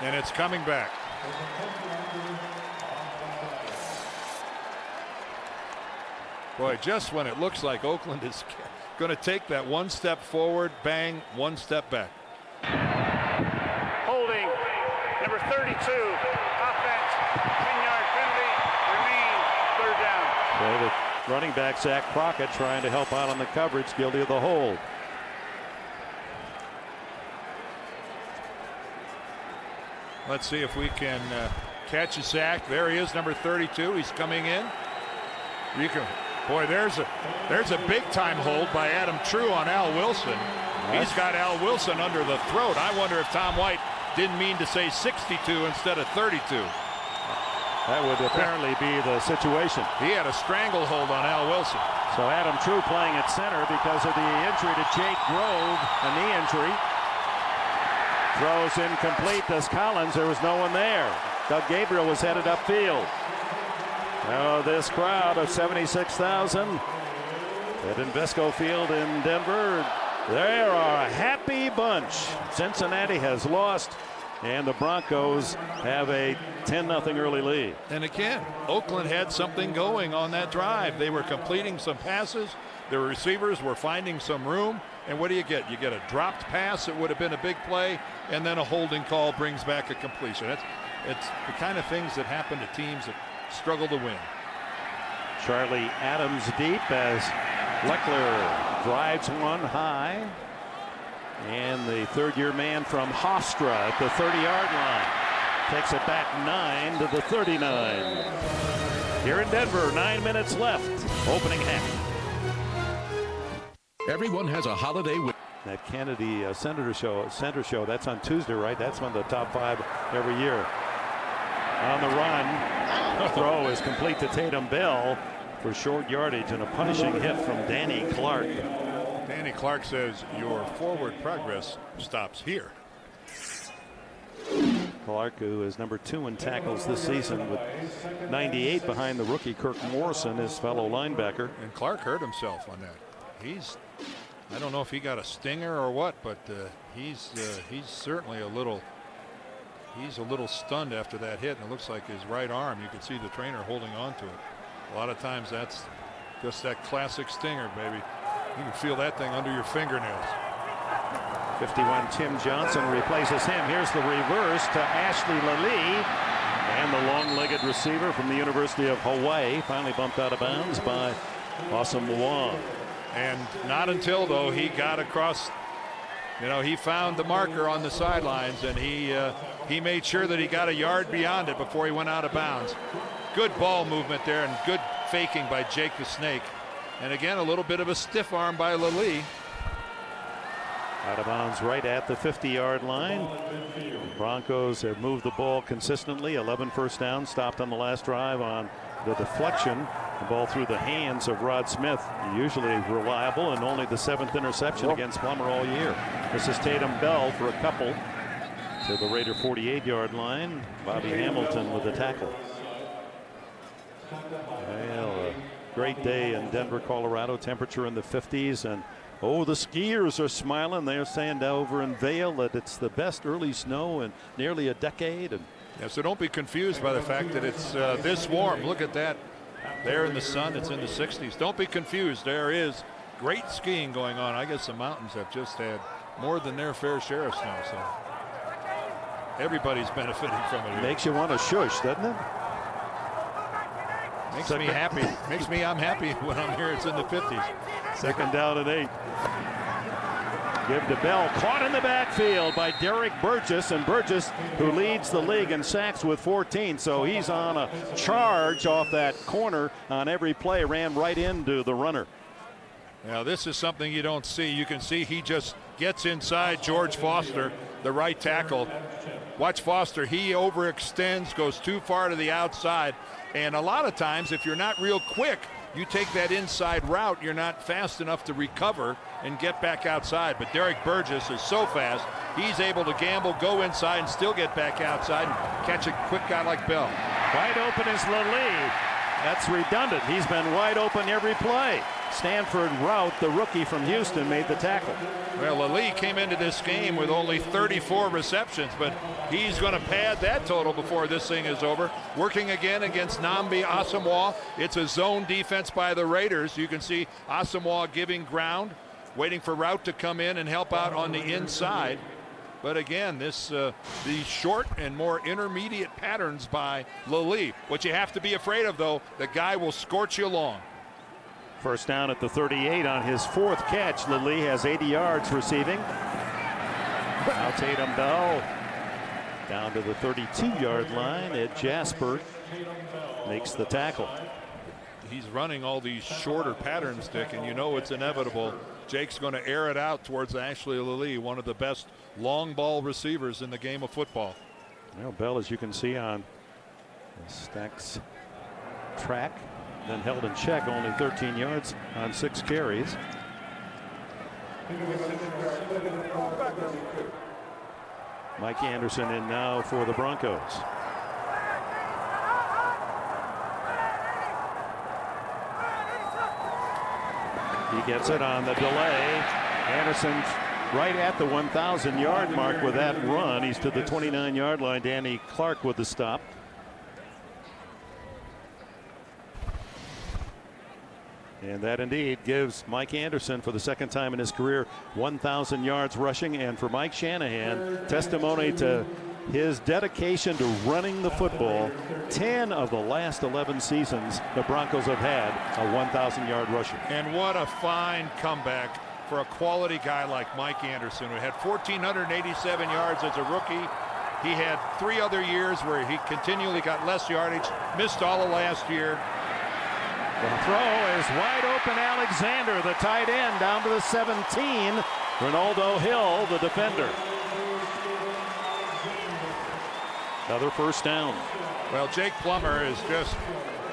And it's coming back. Boy, just when it looks like Oakland is going to take that one step forward, bang, one step back. Holding, number 32, offense, 10-yard penalty, remains third down. So the running back, Zach Crockett, trying to help out on the coverage, guilty of the hold. Let's see if we can catch Zach. There he is, number 32. He's coming in. You can, boy, there's a big-time hold by Adam True on Al Wilson. He's got Al Wilson under the throat. I wonder if Tom White didn't mean to say 62 instead of 32. That would apparently be the situation. He had a stranglehold on Al Wilson. So Adam True playing at center because of the injury to Jake Grove, a knee injury. Throws incomplete to Collins. There was no one there. Doug Gabriel was headed upfield. Now this crowd of 76,000 at Invesco Field in Denver, they are a happy bunch. Cincinnati has lost, and the Broncos have a 10-0 early lead. And again, Oakland had something going on that drive. They were completing some passes. Their receivers were finding some room. And what do you get? You get a dropped pass that would have been a big play, and then a holding call brings back a completion. It's the kind of things that happen to teams that struggle to win. Charlie Adams deep as Leckler drives one high. And the third-year man from Hofstra at the 30-yard line takes it back 9 to the 39. Here in Denver, 9 minutes left. Opening half. Everyone has a holiday with That Kennedy Center show, that's on Tuesday, right? That's one of the top 5 every year. On the run, throw is complete to Tatum Bell for short yardage and a punishing hit from Danny Clark. Danny Clark says your forward progress stops here. Clark, who is number 2 in tackles this season with 98 behind the rookie Kirk Morrison, his fellow linebacker. And Clark hurt himself on that. I don't know if he got a stinger or what, but he's certainly a little stunned after that hit, and it looks like his right arm, you could see the trainer holding on to it. A lot of times that's just that classic stinger, baby. You can feel that thing under your fingernails. 51 Tim Johnson replaces him. Here's the reverse to Ashley Lally, and the long-legged receiver from the University of Hawaii finally bumped out of bounds by Awesome Wong. And not until, though, he got across, he found the marker on the sidelines, and he made sure that he got a yard beyond it before he went out of bounds. Good ball movement there and good faking by Jake the Snake. And again, a little bit of a stiff arm by Lally. Out of bounds right at the 50-yard line. The Broncos have moved the ball consistently. 11 first downs, stopped on the last drive on the deflection. The ball through the hands of Rod Smith, usually reliable, and only the 7th interception against Plummer all year. This is Tatum Bell for a couple to the Raider 48-yard line. Bobby Hamilton with the tackle. Well, Great day in Denver, Colorado. Temperature in the 50s. And oh, the skiers are smiling. They're saying over in Vail that it's the best early snow in nearly a decade. And yeah, so don't be confused by the fact that it's this warm. Look at that. There in the sun, it's in the 60s. Don't be confused. There is great skiing going on. I guess the mountains have just had more than their fair share of snow. So everybody's benefiting from it here. Makes you want to shush, doesn't it? Makes me happy. I'm happy when I'm here. It's in the 50s. Second down and 8. Give to Bell. Caught in the backfield by Derek Burgess. And Burgess, who leads the league in sacks with 14. So he's on a charge off that corner on every play. Ran right into the runner. Now this is something you don't see. You can see he just gets inside George Foster, the right tackle. Watch Foster. He overextends, goes too far to the outside. And a lot of times, if you're not real quick, you take that inside route, you're not fast enough to recover and get back outside. But Derek Burgess is so fast, he's able to gamble, go inside, and still get back outside and catch a quick guy like Bell. Wide open is Lilly. That's redundant. He's been wide open every play. Stanford Rout, the rookie from Houston, made the tackle. Well, Lilly came into this game with only 34 receptions, but he's going to pad that total before this thing is over. Working again against Nnamdi Asomugha. It's a zone defense by the Raiders. You can see Asomugha giving ground, waiting for Rout to come in and help out on the inside. But again, these short and more intermediate patterns by Lilly. What you have to be afraid of, though, the guy will scorch you long. First down at the 38 on his 4th catch. Lilly has 80 yards receiving. Now Tatum Bell down to the 32-yard line. Ed Jasper makes the tackle. He's running all these shorter patterns, Dick, and you know it's inevitable. Jake's going to air it out towards Ashley Lilly, one of the best long ball receivers in the game of football. Well, Bell, as you can see on the Stacks track, then held in check, only 13 yards on 6 carries. Mike Anderson in now for the Broncos. He gets it on the delay. Anderson's right at the 1,000-yard mark with that run. He's to the 29-yard line. Danny Clark with the stop. And that indeed gives Mike Anderson, for the second time in his career, 1,000 yards rushing. And for Mike Shanahan, testimony to his dedication to running the football. 10 of the last 11 seasons the Broncos have had a 1,000-yard rusher. And what a fine comeback for a quality guy like Mike Anderson, who had 1,487 yards as a rookie. He had 3 other years where he continually got less yardage, missed all of last year. The throw is wide open. Alexander, the tight end, down to the 17. Ronaldo Hill, the defender. Another first down. Well, Jake Plummer is just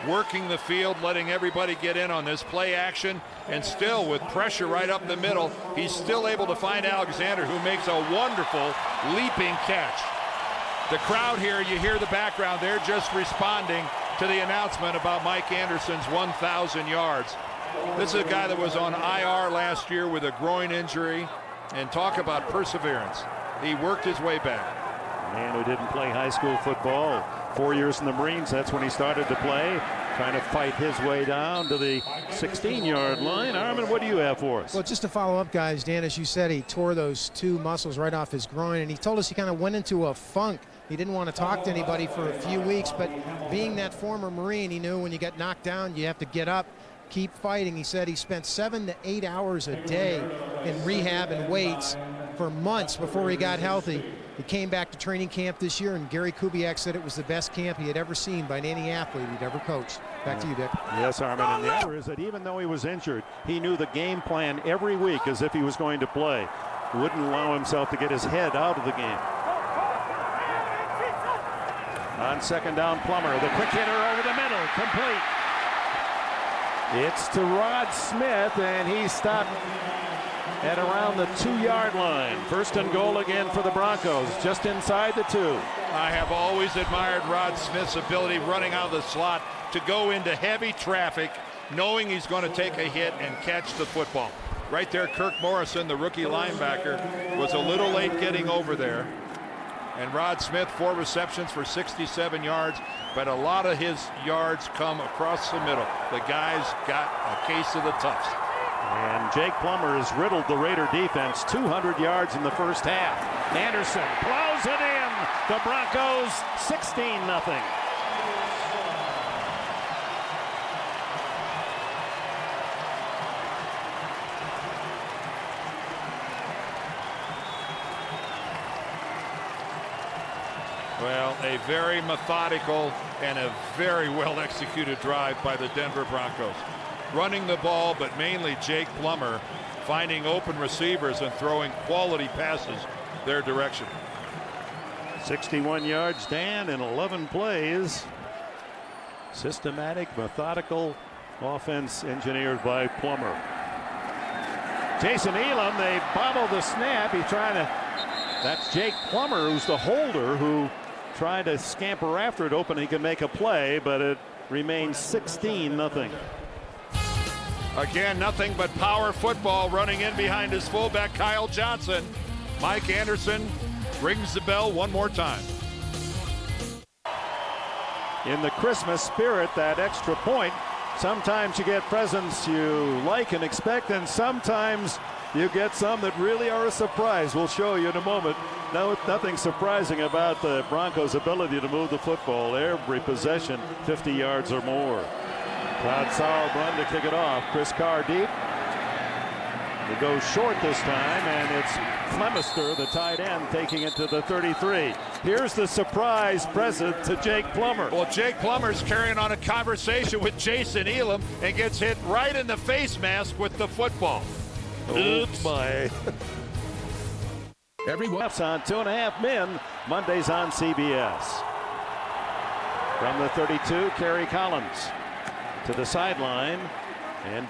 working the field, letting everybody get in on this play action, and still with pressure right up the middle, he's still able to find Alexander, who makes a wonderful leaping catch. The crowd here, you hear the background, they're just responding to the announcement about Mike Anderson's 1,000 yards. This is a guy that was on IR last year with a groin injury, and talk about perseverance. He worked his way back. A man who didn't play high school football, 4 years in the Marines, that's when he started to play, trying to fight his way down to the 16-yard line. Armin, what do you have for us? Well, just to follow up, guys, Dan, as you said, he tore those 2 muscles right off his groin, and he told us he kind of went into a funk. He didn't want to talk to anybody for a few weeks, but being that former Marine, he knew when you get knocked down, you have to get up, keep fighting. He said he spent 7 to 8 hours a day in rehab and weights for months before he got healthy. He came back to training camp this year, and Gary Kubiak said it was the best camp he had ever seen by any athlete he'd ever coached. Back to you, Dick. Yes, Armin, and the other is that even though he was injured, he knew the game plan every week as if he was going to play. Wouldn't allow himself to get his head out of the game. On second down, Plummer, the quick hitter over the middle, complete. It's to Rod Smith, and he stopped at around the 2-yard line. First and goal again for the Broncos, just inside the 2. I have always admired Rod Smith's ability running out of the slot to go into heavy traffic, knowing he's going to take a hit and catch the football. Right there, Kirk Morrison, the rookie linebacker, was a little late getting over there. And Rod Smith, 4 receptions for 67 yards, but a lot of his yards come across the middle. The guy's got a case of the toughs. And Jake Plummer has riddled the Raider defense, 200 yards in the first half. Anderson plows it in. The Broncos 16-0. Well, a very methodical and a very well executed drive by the Denver Broncos. Running the ball, but mainly Jake Plummer finding open receivers and throwing quality passes their direction. 61 yards, Dan, in 11 plays. Systematic, methodical offense engineered by Plummer. Jason Elam, they bobbled the snap. He's trying to, that's Jake Plummer, who's the holder, who tried to scamper after it, hoping he could make a play, but it remains 16-0. Again, nothing but power football running in behind his fullback, Kyle Johnson. Mike Anderson rings the bell one more time. In the Christmas spirit, that extra point, sometimes you get presents you like and expect, and sometimes you get some that really are a surprise. We'll show you in a moment. No, nothing surprising about the Broncos' ability to move the football every possession, 50 yards or more. Todd Sauerbrunn to kick it off. Chris Carr deep. It goes short this time, and it's Flemister, the tight end, taking it to the 33. Here's the surprise present to Jake Plummer. Well, Jake Plummer's carrying on a conversation with Jason Elam and gets hit right in the face mask with the football. Oops. My. Everyone on 2.5 Men, Mondays on CBS. From the 32, Kerry Collins to the sideline, and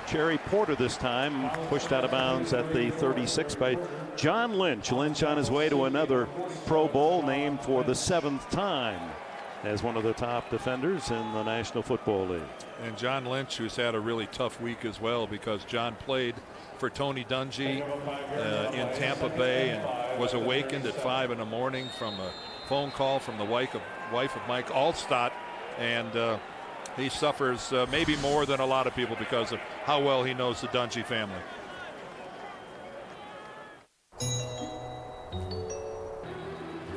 Cherry Porter this time pushed out of bounds at the 36 by John Lynch. Lynch on his way to another Pro Bowl, named for the 7th time as one of the top defenders in the National Football League. And John Lynch, who's had a really tough week as well, because John played for Tony Dungy in Tampa Bay and was awakened at 5 in the morning from a phone call from the wife of Mike Alstott, and he suffers maybe more than a lot of people because of how well he knows the Dungy family.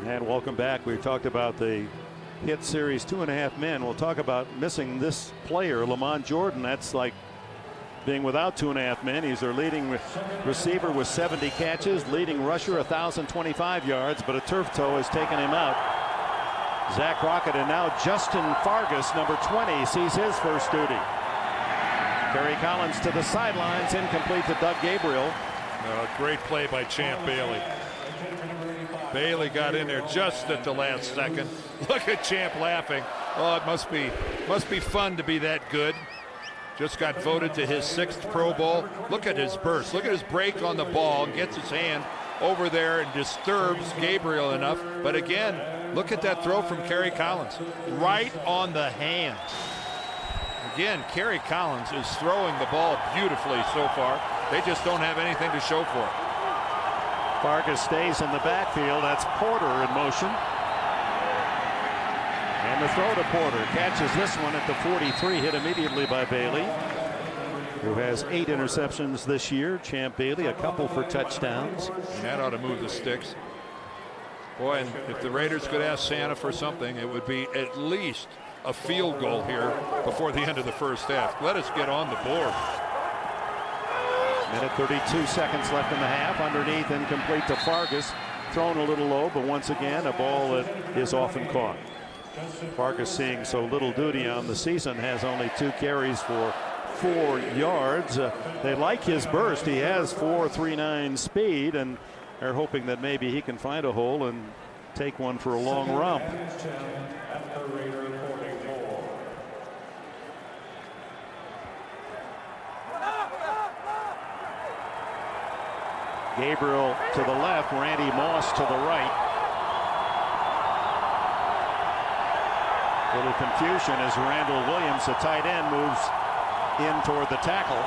And welcome back. We talked about the hit series 2.5 Men. We'll talk about missing this player, Lamont Jordan. That's like being without 2.5 men. He's their leading receiver with 70 catches, leading rusher 1,025 yards, but a turf toe has taken him out. Zach Rocket, and now Justin Fargas, number 20, sees his first duty. Kerry Collins to the sidelines, incomplete to Doug Gabriel. Great play by Champ Bailey. Bailey got in there just at the last second. Look at Champ laughing. Oh, it must be fun to be that good. Just got voted to his 6th Pro Bowl. Look at his burst. Look at his break on the ball, and gets his hand over there and disturbs Gabriel enough. But again, look at that throw from Kerry Collins. Right on the hands. Again, Kerry Collins is throwing the ball beautifully so far. They just don't have anything to show for it. Fargas stays in the backfield. That's Porter in motion. And the throw to Porter. Catches this one at the 43, hit immediately by Bailey, who has 8 interceptions this year. Champ Bailey, a couple for touchdowns. And that ought to move the sticks. Boy, and if the Raiders could ask Santa for something, it would be at least a field goal here before the end of the first half. Let us get on the board. Minute 32 seconds left in the half. Underneath, incomplete to Fargas. Thrown a little low, but once again, a ball that is often caught. Fargas, seeing so little duty on the season, has only 2 carries for 4 yards. They like his burst. He has 4.39 speed, and they're hoping that maybe he can find a hole and take one for a long romp. Gabriel to the left, Randy Moss to the right. Little confusion as Randall Williams, the tight end, moves in toward the tackle.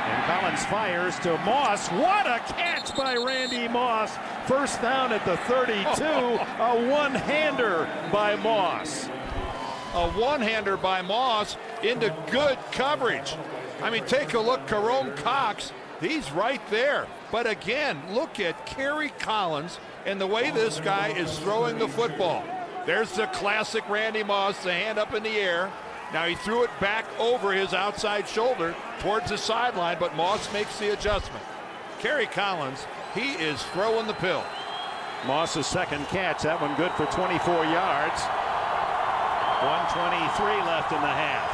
And Collins fires to Moss. What a catch by Randy Moss. First down at the 32. A one-hander by Moss. A one-hander by Moss into good coverage. I mean, take a look, Jerome Cox, he's right there. But again, look at Kerry Collins and the way this guy is throwing the football. There's the classic Randy Moss, the hand up in the air. Now he threw it back over his outside shoulder towards the sideline, but Moss makes the adjustment. Kerry Collins, he is throwing the pill. Moss's second catch, that one good for 24 yards. 1:23 left in the half.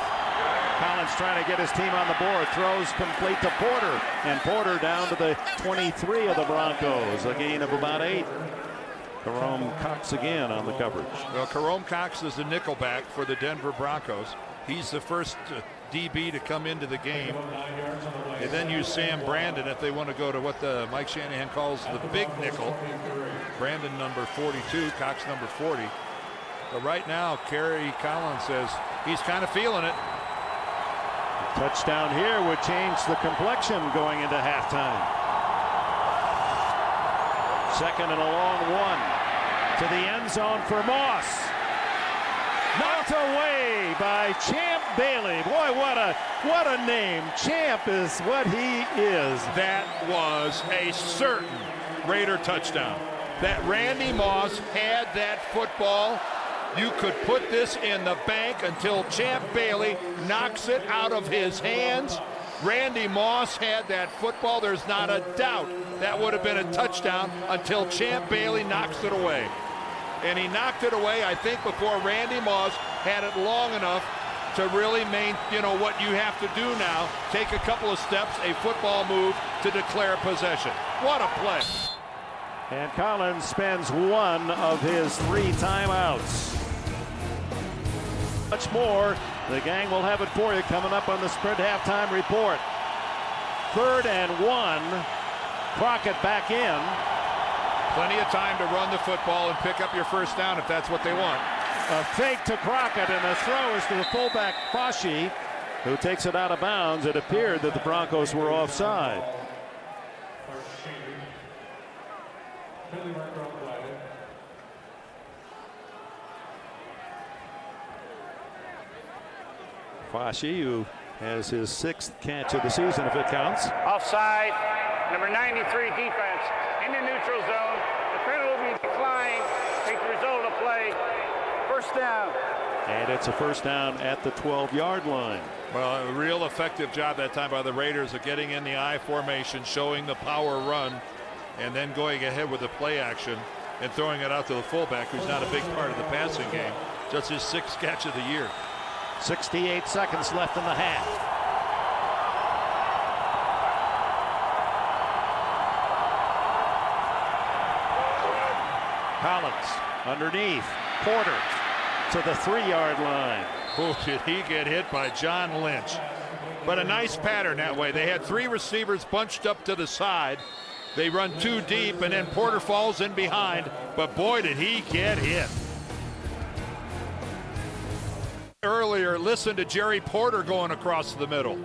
Collins trying to get his team on the board, throws complete to Porter, and Porter down to the 23 of the Broncos, a gain of about 8. Jerome Cox again on the coverage. Well, Jerome Cox is the nickelback for the Denver Broncos. He's the first DB to come into the game. And then use Sam Brandon if they want to go to what the Mike Shanahan calls the big nickel. Brandon number 42, Cox number 40. But right now, Kerry Collins says he's kind of feeling it. A touchdown here would change the complexion going into halftime. Second and a long one to the end zone for Moss. Knocked away by Champ Bailey. Boy, what a name. Champ is what he is. That was a certain Raider touchdown. That Randy Moss had that football. You could put this in the bank until Champ Bailey knocks it out of his hands. Randy Moss had that football. There's not a doubt that would have been a touchdown until Champ Bailey knocks it away. And he knocked it away, I think, before Randy Moss had it long enough to really what you have to do now. Take a couple of steps, a football move to declare possession. What a play. And Collins spends one of his 3 timeouts. Much more. The gang will have it for you coming up on the Sprint halftime report. 3rd and 1. Crockett back in. Plenty of time to run the football and pick up your first down if that's what they want. A fake to Crockett, and the throw is to the fullback Fashi, who takes it out of bounds. It appeared that the Broncos were offside. Fashi, who has his 6th catch of the season, if it counts. Offside, number 93 defense in the neutral zone. The penalty will be declined. Take the result of the play. First down. And it's a first down at the 12-yard line. Well, a real effective job that time by the Raiders of getting in the I formation, showing the power run, and then going ahead with the play action and throwing it out to the fullback, who's not a big part of the passing game. Just his 6th catch of the year. 68 seconds left in the half. Collins underneath. Porter to the 3-yard line. Oh, did he get hit by John Lynch. But a nice pattern that way. They had 3 receivers bunched up to the side. They run 2 deep, and then Porter falls in behind. But boy, did he get hit. Earlier, listen to Jerry Porter going across the middle.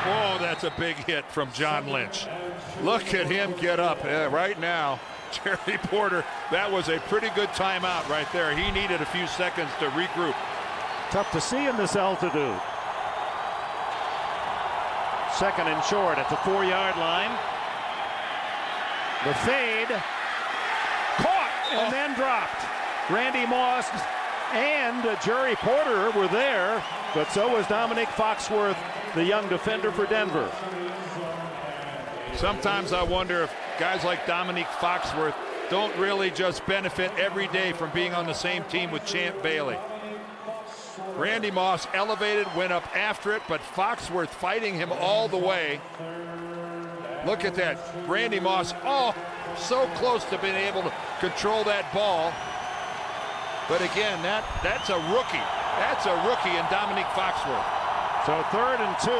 Oh, that's a big hit from John Lynch. Look at him get up right now. Jerry Porter, that was a pretty good timeout right there. He needed a few seconds to regroup. Tough to see in this altitude. 2nd and short at the 4-yard line. The fade. Caught and then dropped. Randy Moss and Jerry Porter were there, but so was Dominic Foxworth, the young defender for Denver. Sometimes I wonder if guys like Dominic Foxworth don't really just benefit every day from being on the same team with Champ Bailey. Randy Moss elevated, went up after it, but Foxworth fighting him all the way. Look at that. Randy Moss, so close to being able to control that ball. But again, that's a rookie. That's a rookie in Dominic Foxworth. So 3rd and 2.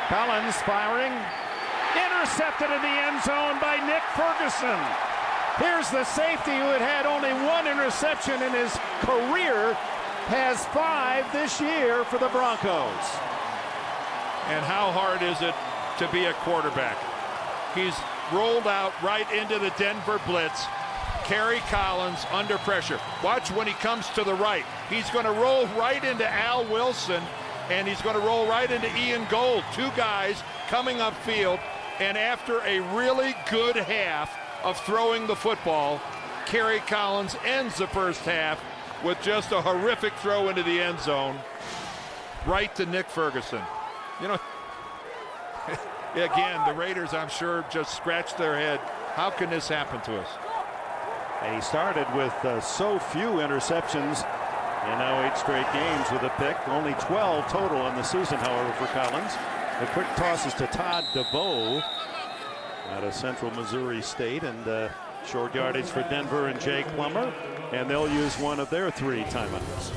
Collins firing. Intercepted in the end zone by Nick Ferguson. Here's the safety who had only 1 interception in his career, has 5 this year for the Broncos. And how hard is it to be a quarterback? He's rolled out right into the Denver blitz. Kerry Collins under pressure. Watch when he comes to the right. He's going to roll right into Al Wilson, and he's going to roll right into Ian Gold. 2 guys coming upfield, and after a really good half of throwing the football, Kerry Collins ends the first half with just a horrific throw into the end zone, right to Nick Ferguson. You know, again, the Raiders, I'm sure, just scratched their head. How can this happen to us? And he started with so few interceptions, and now 8 straight games with a pick. Only 12 total in the season, however, for Collins. The quick tosses to Todd DeVoe out of Central Missouri State, and short yardage for Denver and Jake Plummer, and they'll use one of their 3 timeouts.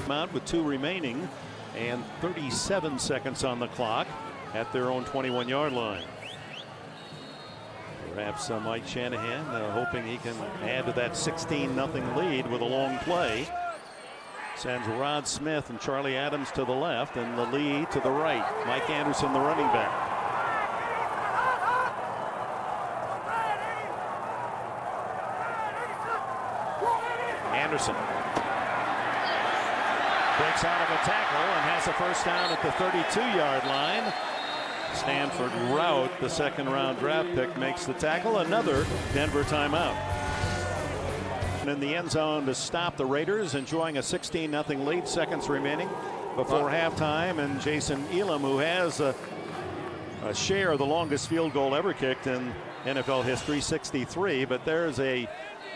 Out with 2 remaining and 37 seconds on the clock at their own 21-yard line. Perhaps Mike Shanahan hoping he can add to that 16-0 lead with a long play. Sends Rod Smith and Charlie Adams to the left, and the lead to the right. Mike Anderson, the running back. Anderson breaks out of a tackle and has a first down at the 32-yard line. Stanford Rout, the 2nd-round draft pick, makes the tackle. Another Denver timeout. In the end zone to stop the Raiders, enjoying a 16-0 lead, seconds remaining before halftime. And Jason Elam, who has a share of the longest field goal ever kicked in NFL history, 63. But there's a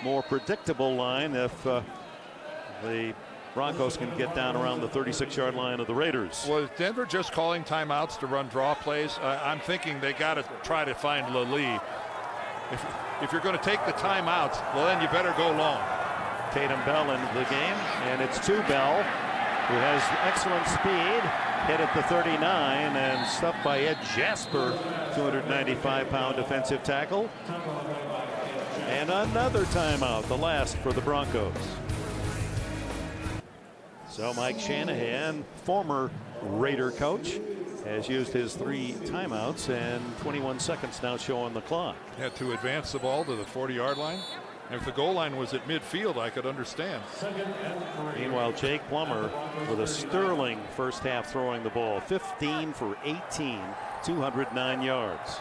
more predictable line if the Broncos can get down around the 36-yard line of the Raiders. Was Denver just calling timeouts to run draw plays? I'm thinking they got to try to find Lally. If you're going to take the timeouts, well, then you better go long. Tatum Bell into the game, and it's to Bell, who has excellent speed, hit at the 39 and stuffed by Ed Jasper, 295-pound defensive tackle. And another timeout, the last for the Broncos. So Mike Shanahan, former Raider coach, has used his 3 timeouts, and 21 seconds now show on the clock. Had to advance the ball to the 40-yard line. If the goal line was at midfield, I could understand. Meanwhile, Jake Plummer with a sterling first half throwing the ball. 15 for 18, 209 yards.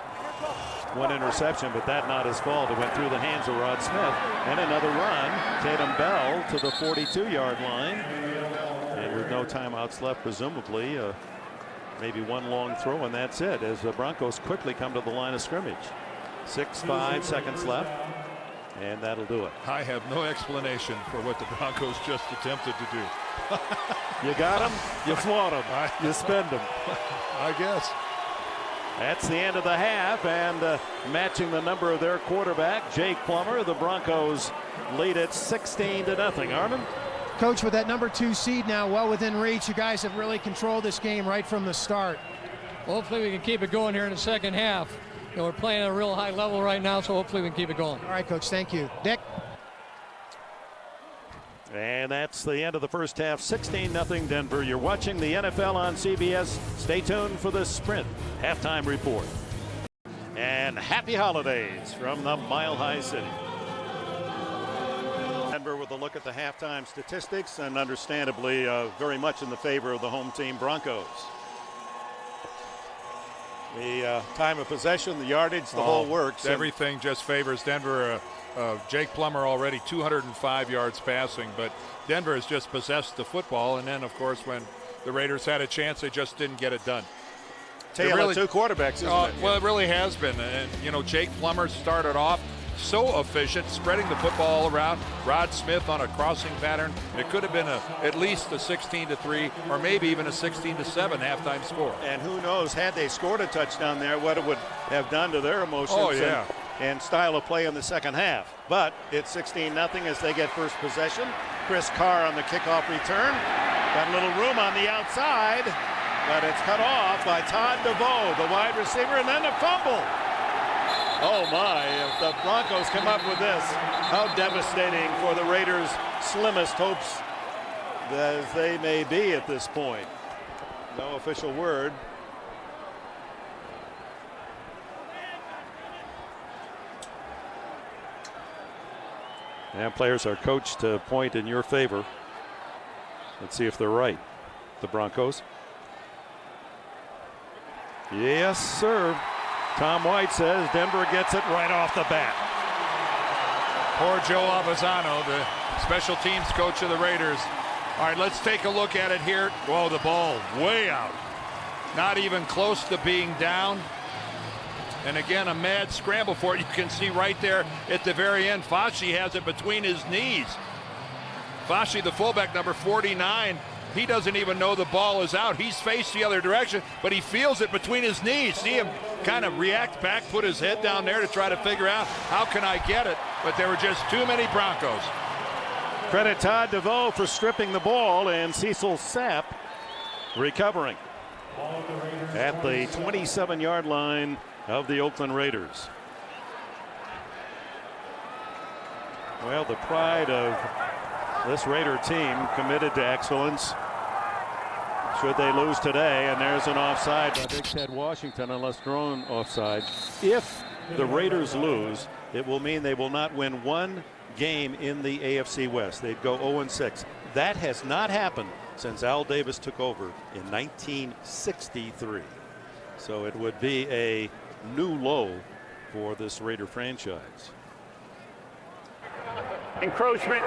1 interception, but that not his fault. It went through the hands of Rod Smith. And another run. Tatum Bell to the 42-yard line. And with no timeouts left, presumably, maybe 1 long throw, and that's it, as the Broncos quickly come to the line of scrimmage. 5 seconds left, and that'll do it. I have no explanation for what the Broncos just attempted to do. You got them, you flaunt them, you spend them. I guess. That's the end of the half, and matching the number of their quarterback, Jake Plummer, the Broncos lead it 16-0. Armin? Coach, with that number 2 seed now well within reach, you guys have really controlled this game right from the start. Well, hopefully we can keep it going here in the second half. You know, we're playing at a real high level right now, so hopefully we can keep it going. All right, Coach, thank you. Dick? And that's the end of the first half, 16-0 Denver. You're watching the NFL on CBS. Stay tuned for the Sprint halftime report. And happy holidays from the Mile High City. Denver with a look at the halftime statistics, and understandably very much in the favor of the home team Broncos. The time of possession, the yardage, the whole works. Everything just favors Denver. Jake Plummer already 205 yards passing, but Denver has just possessed the football, and then of course when the Raiders had a chance, they just didn't get it done. Tale of 2 quarterbacks, isn't it? Well, it really has been. And you know, Jake Plummer started off so efficient, spreading the football all around. Rod Smith on a crossing pattern. It could have been at least a 16-3 or maybe even a 16-7 halftime score. And who knows, had they scored a touchdown there, what it would have done to their emotions and style of play in the second half. But it's 16-0 as they get first possession. Chris Carr on the kickoff return. Got a little room on the outside, but it's cut off by Todd DeVoe, the wide receiver, and then a fumble. Oh my, if the Broncos come up with this, how devastating for the Raiders' slimmest hopes as they may be at this point. No official word. And players are coached to point in your favor. Let's see if they're right. The Broncos. Yes, sir. Tom White says Denver gets it right off the bat. Poor Joe Avazano, the special teams coach of the Raiders. All right, let's take a look at it here. Whoa, the ball way out. Not even close to being down. And again, a mad scramble for it. You can see right there at the very end, Fasci has it between his knees. Fasci, the fullback, number 49, he doesn't even know the ball is out. He's faced the other direction, but he feels it between his knees. See him kind of react back, put his head down there to try to figure out how can I get it, but there were just too many Broncos. Credit Todd DeVoe for stripping the ball, and Cecil Sapp recovering at the 27-yard line of the Oakland Raiders. Well, the pride of this Raider team, committed to excellence should they lose today, and there's an offside by Big Ted Washington unless thrown offside. If the Raiders lose, it will mean they will not win one game in the AFC West. They'd go 0-6. That has not happened since Al Davis took over in 1963. So it would be a new low for this Raider franchise. Encroachment,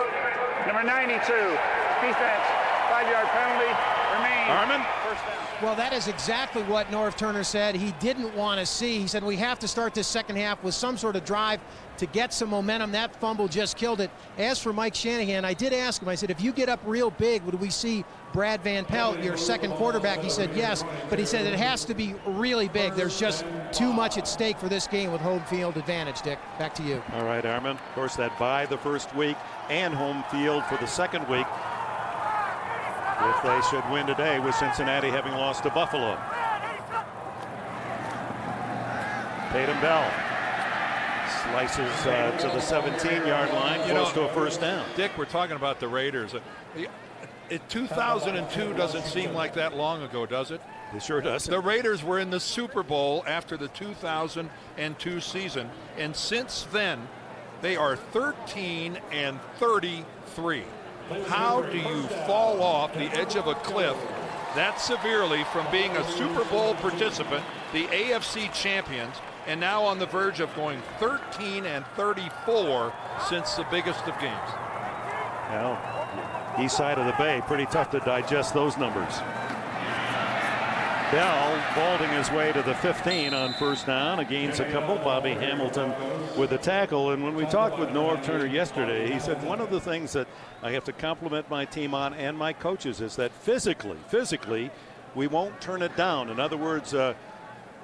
number 92, defense, 5-yard penalty, remains. Armin? First down. Well, that is exactly what Norv Turner said he didn't want to see. He said we have to start this second half with some sort of drive to get some momentum. That fumble just killed it. As for Mike Shanahan, I did ask him, I said, if you get up real big, would we see Brad Van Pelt, your second quarterback? He said yes, but he said it has to be really big. There's just too much at stake for this game with home field advantage. Dick, back to you. All right, Armin. Of course, that bye the first week and home field for the second week if they should win today, with Cincinnati having lost to Buffalo. Tatum Bell slices to the 17-yard line, close to a first down. Dick, we're talking about the Raiders. 2002 doesn't seem like that long ago, does it? It sure does. The Raiders were in the Super Bowl after the 2002 season, and since then they are 13-33. How do you fall off the edge of a cliff that severely from being a Super Bowl participant, the AFC champions, and now on the verge of going 13-34 since the biggest of games? Well, east side of the Bay, pretty tough to digest those numbers. Bell vaulting his way to the 15 on first down, gains a couple. Bobby Hamilton with the tackle. And when we talked with Norv Turner yesterday, he said one of the things that I have to compliment my team on and my coaches is that physically, we won't turn it down. In other words,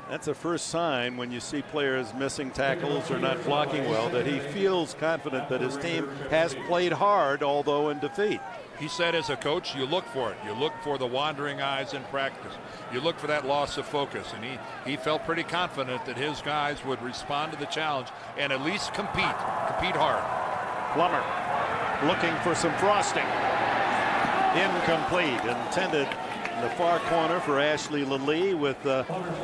that's a first sign when you see players missing tackles or not blocking well, that he feels confident that his team has played hard, although in defeat. He said as a coach, you look for it. You look for the wandering eyes in practice. You look for that loss of focus. And he felt pretty confident that his guys would respond to the challenge and at least compete hard. Plummer looking for some frosting. Incomplete. Intended in the far corner for Ashley Lee with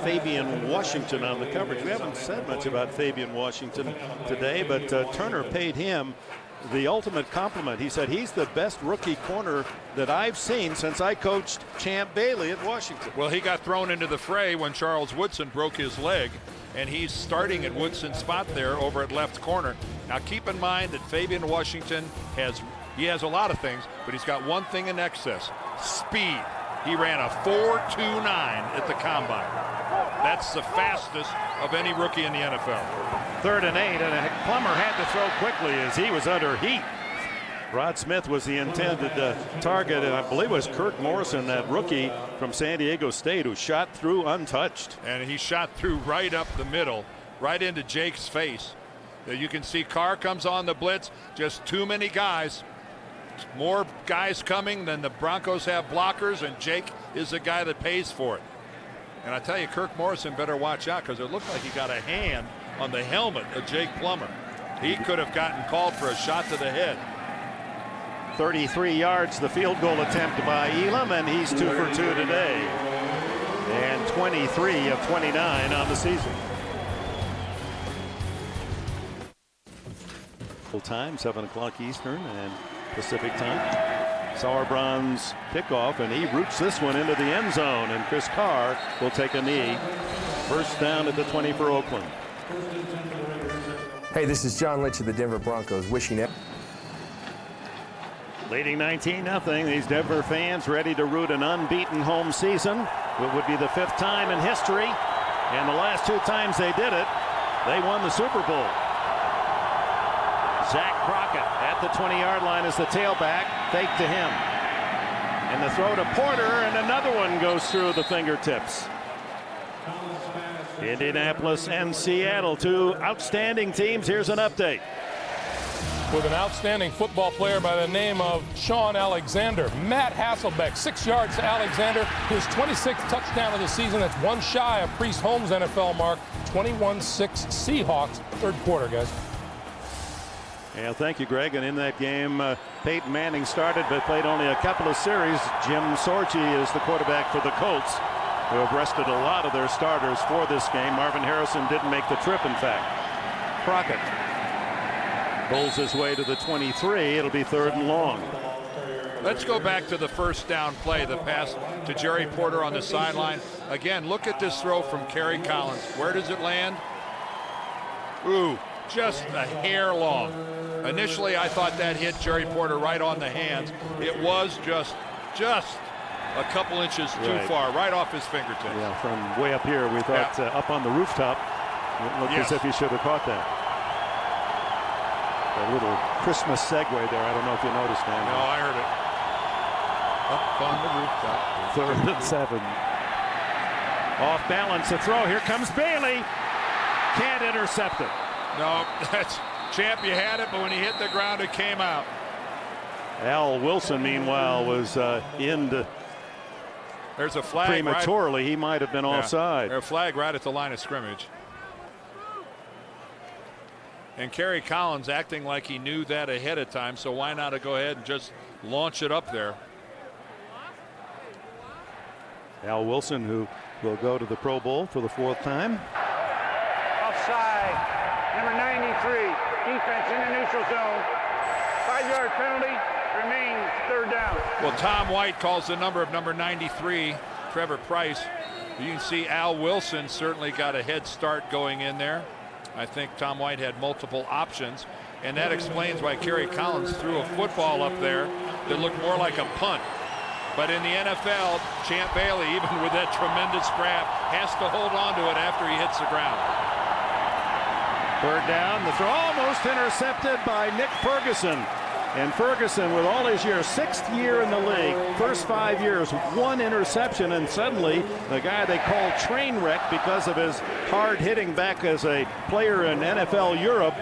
Fabian Washington on the coverage. We haven't said much about Fabian Washington today, but Turner paid him the ultimate compliment. He said he's the best rookie corner that I've seen since I coached Champ Bailey at Washington. Well, he got thrown into the fray when Charles Woodson broke his leg, and he's starting at Woodson's spot there over at left corner. Now keep in mind that Fabian Washington has a lot of things, but he's got one thing in excess: speed. He ran a 4.29 at the combine. That's the fastest of any rookie in the NFL. 3rd and 8, and Plummer had to throw quickly as he was under heat. Rod Smith was the intended target, and I believe it was Kirk Morrison, that rookie from San Diego State, who shot through untouched. And he shot through right up the middle, right into Jake's face. You can see Carr comes on the blitz, just too many guys. more guys coming than the Broncos have blockers, and Jake is the guy that pays for it. And I tell you, Kirk Morrison better watch out, because it looked like he got a hand on the helmet of Jake Plummer. He could have gotten called for a shot to the head. 33 yards the field goal attempt by Elam, and he's 2 for 2 today. And 23 of 29 on the season. Full time, 7 o'clock Eastern and Pacific time. Sauerbrann's kickoff, and he roots this one into the end zone, and Chris Carr will take a knee. First down at the 20 for Oakland. Hey, this is John Lynch of the Denver Broncos wishing it. Leading 19-0. These Denver fans ready to root an unbeaten home season. It would be the 5th time in history, and the last 2 times they did it, they won the Super Bowl. Zach Crockett at the 20-yard line as the tailback. Fake to him. And the throw to Porter, and another one goes through the fingertips. Indianapolis and Seattle, 2 outstanding teams. Here's an update. With an outstanding football player by the name of Sean Alexander. Matt Hasselbeck, 6 yards to Alexander, his 26th touchdown of the season. That's 1 shy of Priest Holmes' NFL mark. 21-6 Seahawks, 3rd quarter, guys. Yeah, thank you, Greg. And in that game, Peyton Manning started but played only a couple of series. Jim Sorgi is the quarterback for the Colts, who have rested a lot of their starters for this game. Marvin Harrison didn't make the trip, in fact. Crockett bowls his way to the 23. It'll be 3rd and long. Let's go back to the first down play, the pass to Jerry Porter on the sideline. Again, look at this throw from Kerry Collins. Where does it land? Ooh, just a hair long. Initially, I thought that hit Jerry Porter right on the hands. It was just a couple inches too far, right off his fingertips. Yeah, from way up here, we thought up on the rooftop, it looked as if he should have caught that. A little Christmas segue there. I don't know if you noticed that. No, I heard it. Up on the rooftop. 3rd and 7. Off balance, a throw. Here comes Bailey. Can't intercept it. No, that's Champ. You had it, but when he hit the ground, it came out. Al Wilson, meanwhile, was in There's a flag prematurely. He might have been offside. There's a flag right at the line of scrimmage. And Kerry Collins acting like he knew that ahead of time, so why not go ahead and just launch it up there? Al Wilson, who will go to the Pro Bowl for the 4th time. Offside. Number 93. Defense in the neutral zone. 5-yard penalty. Remains 3rd down. Well, Tom White calls the number of number 93, Trevor Price. You can see Al Wilson certainly got a head start going in there. I think Tom White had multiple options, and that explains why Kerry Collins threw a football up there that looked more like a punt. But in the NFL, Champ Bailey, even with that tremendous grab, has to hold on to it after he hits the ground. 3rd down, the throw almost intercepted by Nick Ferguson. And Ferguson, with all his years, 6th year in the league, first 5 years, 1 interception, and suddenly the guy they call Trainwreck because of his hard hitting back as a player in NFL Europe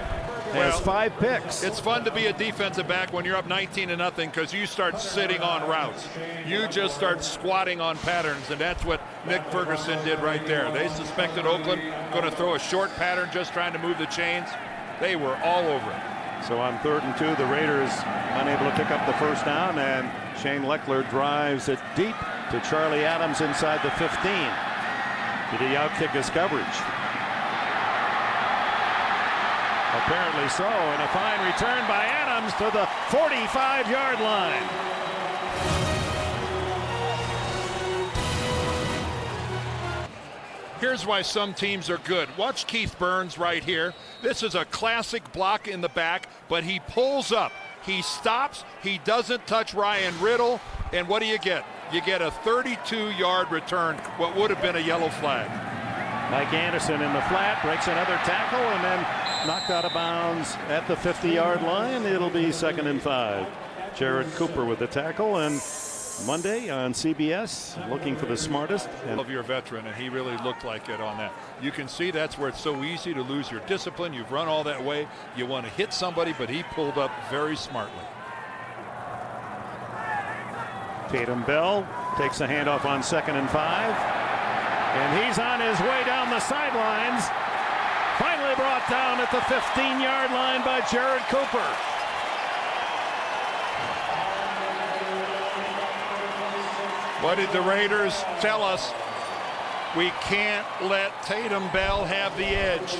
has 5 picks. It's fun to be a defensive back when you're up 19-0 because you start sitting on routes. You just start squatting on patterns, and that's what Nick Ferguson did right there. They suspected Oakland going to throw a short pattern just trying to move the chains. They were all over it. So on 3rd and 2, the Raiders unable to pick up the first down, and Shane Leckler drives it deep to Charlie Adams inside the 15. Did he outkick his coverage? Apparently so, and a fine return by Adams to the 45-yard line. Here's why some teams are good. Watch Keith Burns right here. This is a classic block in the back, but he pulls up. He stops. He doesn't touch Ryan Riddle. And what do you get? You get a 32-yard return, what would have been a yellow flag. Mike Anderson in the flat, breaks another tackle, and then knocked out of bounds at the 50-yard line. It'll be 2nd and 5. Jared Cooper with the tackle, and Monday on CBS, looking for the smartest. Of your veteran, and he really looked like it on that. You can see that's where it's so easy to lose your discipline. You've run all that way. You want to hit somebody, but he pulled up very smartly. Tatum Bell takes a handoff on 2nd and 5. And he's on his way down the sidelines. Finally brought down at the 15-yard line by Jared Cooper. What did the Raiders tell us? We can't let Tatum Bell have the edge.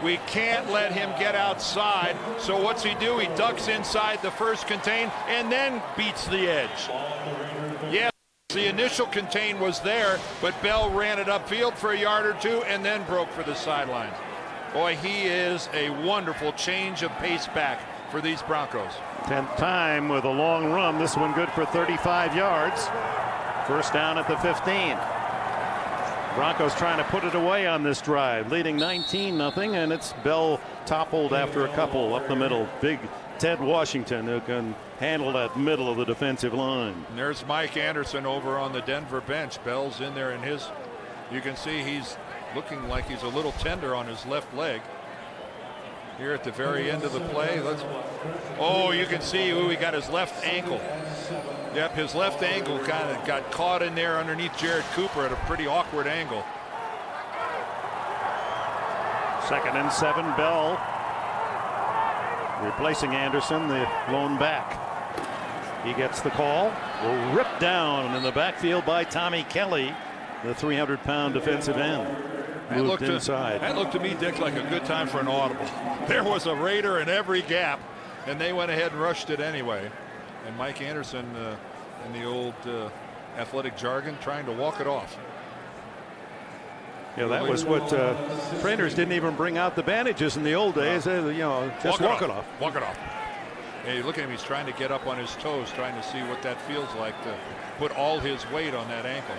We can't let him get outside. So what's he do? He ducks inside the first contain and then beats the edge. Yes, the initial contain was there, but Bell ran it upfield for a yard or two and then broke for the sidelines. Boy, he is a wonderful change of pace back for these Broncos. 10th time with a long run. This one good for 35 yards. First down at the 15. Broncos trying to put it away on this drive, leading 19-0, and it's Bell toppled after a couple up the middle. Big Ted Washington, who can handle that middle of the defensive line. And there's Mike Anderson over on the Denver bench. Bell's in there, and you can see he's looking like he's a little tender on his left leg. Here at the very end of the play, you can see he got his left ankle. Yep, his left ankle kind of got caught in there underneath Jared Cooper at a pretty awkward angle. 2nd and 7, Bell replacing Anderson, the lone back. He gets the call. Ripped down in the backfield by Tommy Kelly, the 300-pound defensive end. That looked to me, Dick, like a good time for an audible. There was a Raider in every gap, and they went ahead and rushed it anyway. And Mike Anderson, in the old athletic jargon, trying to walk it off. Yeah, that was what trainers didn't even bring out the bandages in the old days. Just walk it off. Walk it off. Yeah, you look at him, he's trying to get up on his toes, trying to see what that feels like to put all his weight on that ankle.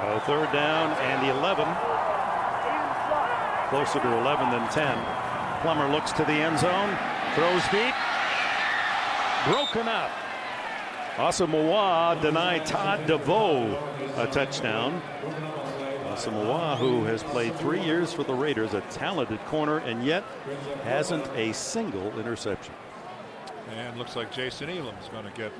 3rd down and 11. Closer to 11 than 10. Plummer looks to the end zone, throws deep. Broken up. Asamoah denied Todd DeVoe a touchdown. Asamoah, who has played 3 years for the Raiders, a talented corner, and yet hasn't a single interception. And looks like Jason Elam's going to get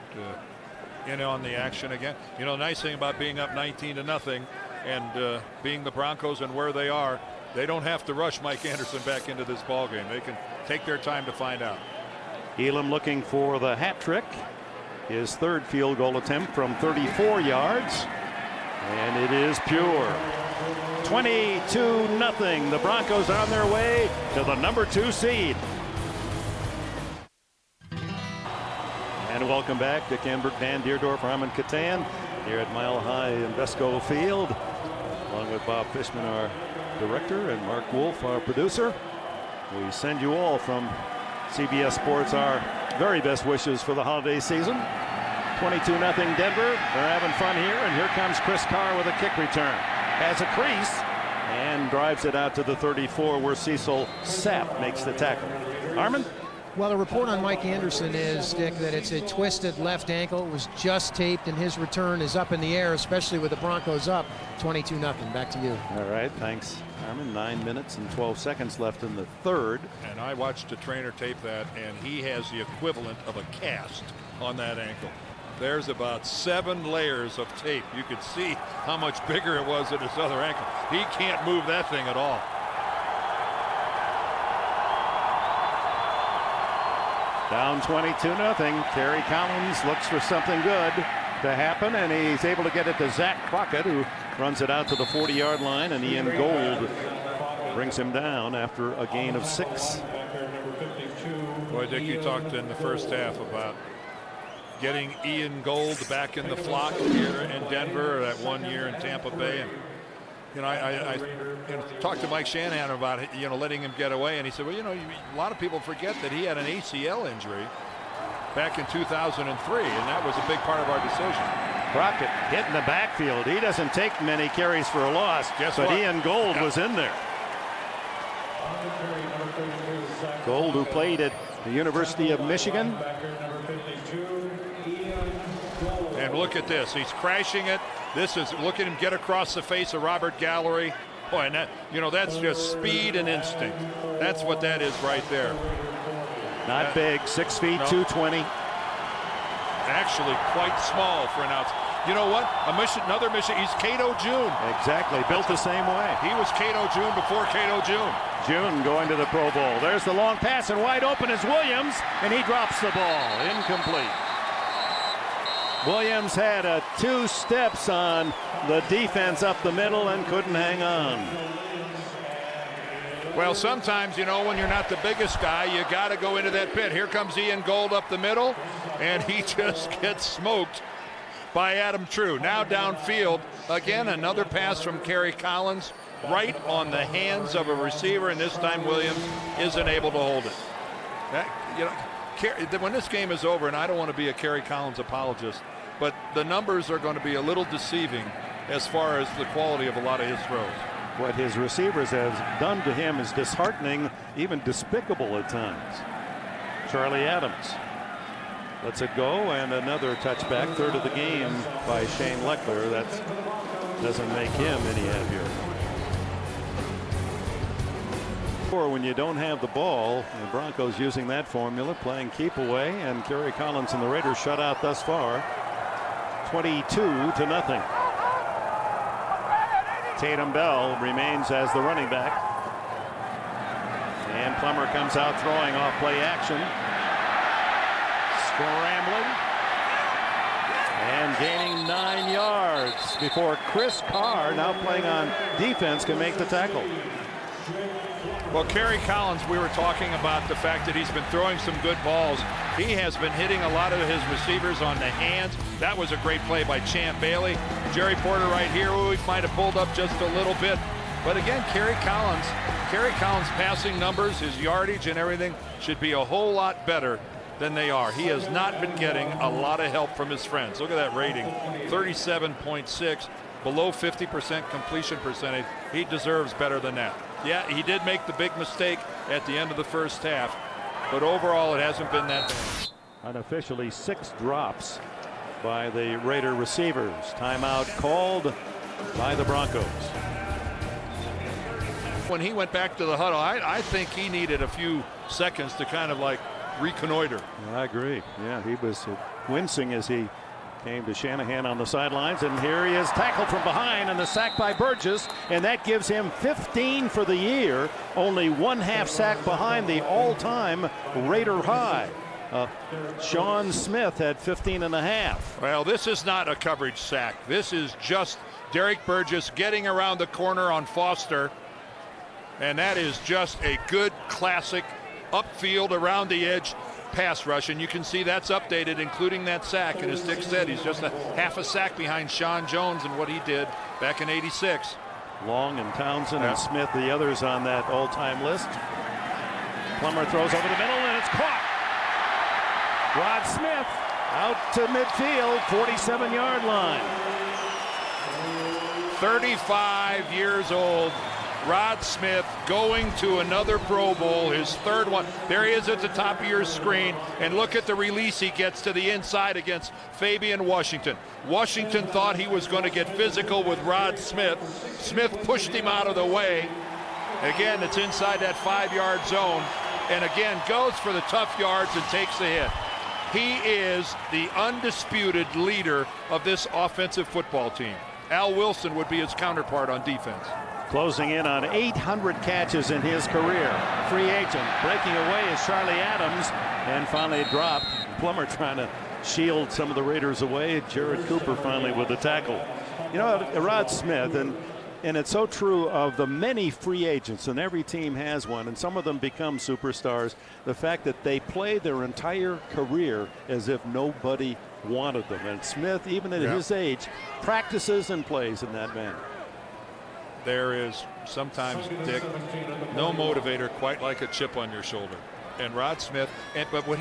in on the action again. You know, the nice thing about being up 19-0 and being the Broncos and where they are, they don't have to rush Mike Anderson back into this ball game. They can take their time to find out. Elam looking for the hat trick. His 3rd field goal attempt from 34 yards. And it is pure. 22-0. The Broncos on their way to the number 2 seed. And welcome back to Kenberg, Dan Deerdorf, Harmon Katan here at Mile High Invesco Field, along with Bob Fishman, our director, and Mark Wolf, our producer. We send you all from CBS Sports our very best wishes for the holiday season. 22-0 Denver. They're having fun here, and here comes Chris Carr with a kick return. Has a crease and drives it out to the 34, where Cecil Sapp makes the tackle. Harmon? Well, the report on Mike Anderson is, Dick, that it's a twisted left ankle. It was just taped, and his return is up in the air, especially with the Broncos up 22-0. Back to you. All right, thanks, Harmon. 9 minutes and 12 seconds left in the 3rd. And I watched a trainer tape that, and he has the equivalent of a cast on that ankle. There's about 7 layers of tape. You could see how much bigger it was at his other ankle. He can't move that thing at all. Down 22-0. Kerry Collins looks for something good to happen, and he's able to get it to Zach Crockett, who runs it out to the 40-yard line, and Ian Gold brings him down after a gain of 6. Boy, Dick, you talked in the first half about getting Ian Gold back in the flock here in Denver, that 1 year in Tampa Bay. And you know, I talked to Mike Shanahan about it, letting him get away, and he said, well, a lot of people forget that he had an ACL injury back in 2003, and that was a big part of our decision. Crockett hitting the backfield. He doesn't take many carries for a loss. Guess but what? Ian Gold was in there. Gold, who played at the University of Michigan. And look at this. He's crashing it. Look at him get across the face of Robert Gallery. Boy, and that's just speed and instinct. That's what that is right there. Not big, 6 feet, 220. actually quite small for an outside. You know what? Another mission. He's Cato June. Exactly. Built the same way. He was Cato June before Cato June. June going to the Pro Bowl. There's the long pass, and wide open is Williams, and he drops the ball. Incomplete. Williams had 2 steps on the defense up the middle and couldn't hang on. Well, sometimes, you know, when you're not the biggest guy, you got to go into that pit. Here comes Ian Gold up the middle, and he just gets smoked by Adam True. Now downfield, again, another pass from Kerry Collins right on the hands of a receiver, and this time Williams isn't able to hold it. When this game is over, and I don't want to be a Kerry Collins apologist, but the numbers are going to be a little deceiving as far as the quality of a lot of his throws. What his receivers have done to him is disheartening, even despicable at times. Charlie Adams lets it go, and another touchback, 3rd of the game by Shane Leckler. That doesn't make him any happier. Or when you don't have the ball, the Broncos using that formula, playing keep away, and Kerry Collins and the Raiders shut out thus far, 22-0. Tatum Bell remains as the running back, and Plummer comes out throwing off play action. Scrambling and gaining 9 yards before Chris Carr, now playing on defense, can make the tackle. Well, Kerry Collins, we were talking about the fact that he's been throwing some good balls. He has been hitting a lot of his receivers on the hands. That was a great play by Champ Bailey. Jerry Porter right here, we might have pulled up just a little bit. But again, Kerry Collins' passing numbers, his yardage and everything should be a whole lot better than they are. He has not been getting a lot of help from his friends. Look at that rating, 37.6, below 50% completion percentage. He deserves better than that. Yeah, he did make the big mistake at the end of the first half, but overall it hasn't been that bad. Unofficially 6 drops by the Raider receivers. Timeout called by the Broncos. When he went back to the huddle, I think he needed a few seconds to kind of like reconnoiter. I agree. Yeah, he was wincing as he came to Shanahan on the sidelines, and here he is tackled from behind, and the sack by Burgess, and that gives him 15 for the year, only 1/2 sack behind the all-time Raider high. Sean Smith had 15.5. Well, this is not a coverage sack. This is just Derek Burgess getting around the corner on Foster, and that is just a good classic upfield around the edge pass rush, and you can see that's updated, including that sack. And as Dick said, he's just a 1/2 sack behind Sean Jones and what he did back in '86. Long and Townsend and Smith, the others on that all-time list. Plummer throws over the middle, and it's caught. Rod Smith out to midfield, 47-yard line. 35 years old. Rod Smith going to another Pro Bowl, his 3rd one. There he is at the top of your screen, and look at the release he gets to the inside against Fabian Washington. Washington thought he was going to get physical with Rod Smith. Smith pushed him out of the way. Again, it's inside that 5-yard zone, and again goes for the tough yards and takes the hit. He is the undisputed leader of this offensive football team. Al Wilson would be his counterpart on defense. Closing in on 800 catches in his career. Free agent. Breaking away is Charlie Adams, and finally dropped. Plummer trying to shield some of the Raiders away. Jared Cooper finally with the tackle. You know, Rod Smith, and it's so true of the many free agents, and every team has one, and some of them become superstars. The fact that they play their entire career as if nobody wanted them. And Smith, even at his age, practices and plays in that manner. There is sometimes, Dick, no motivator quite like a chip on your shoulder. And Rod Smith, but what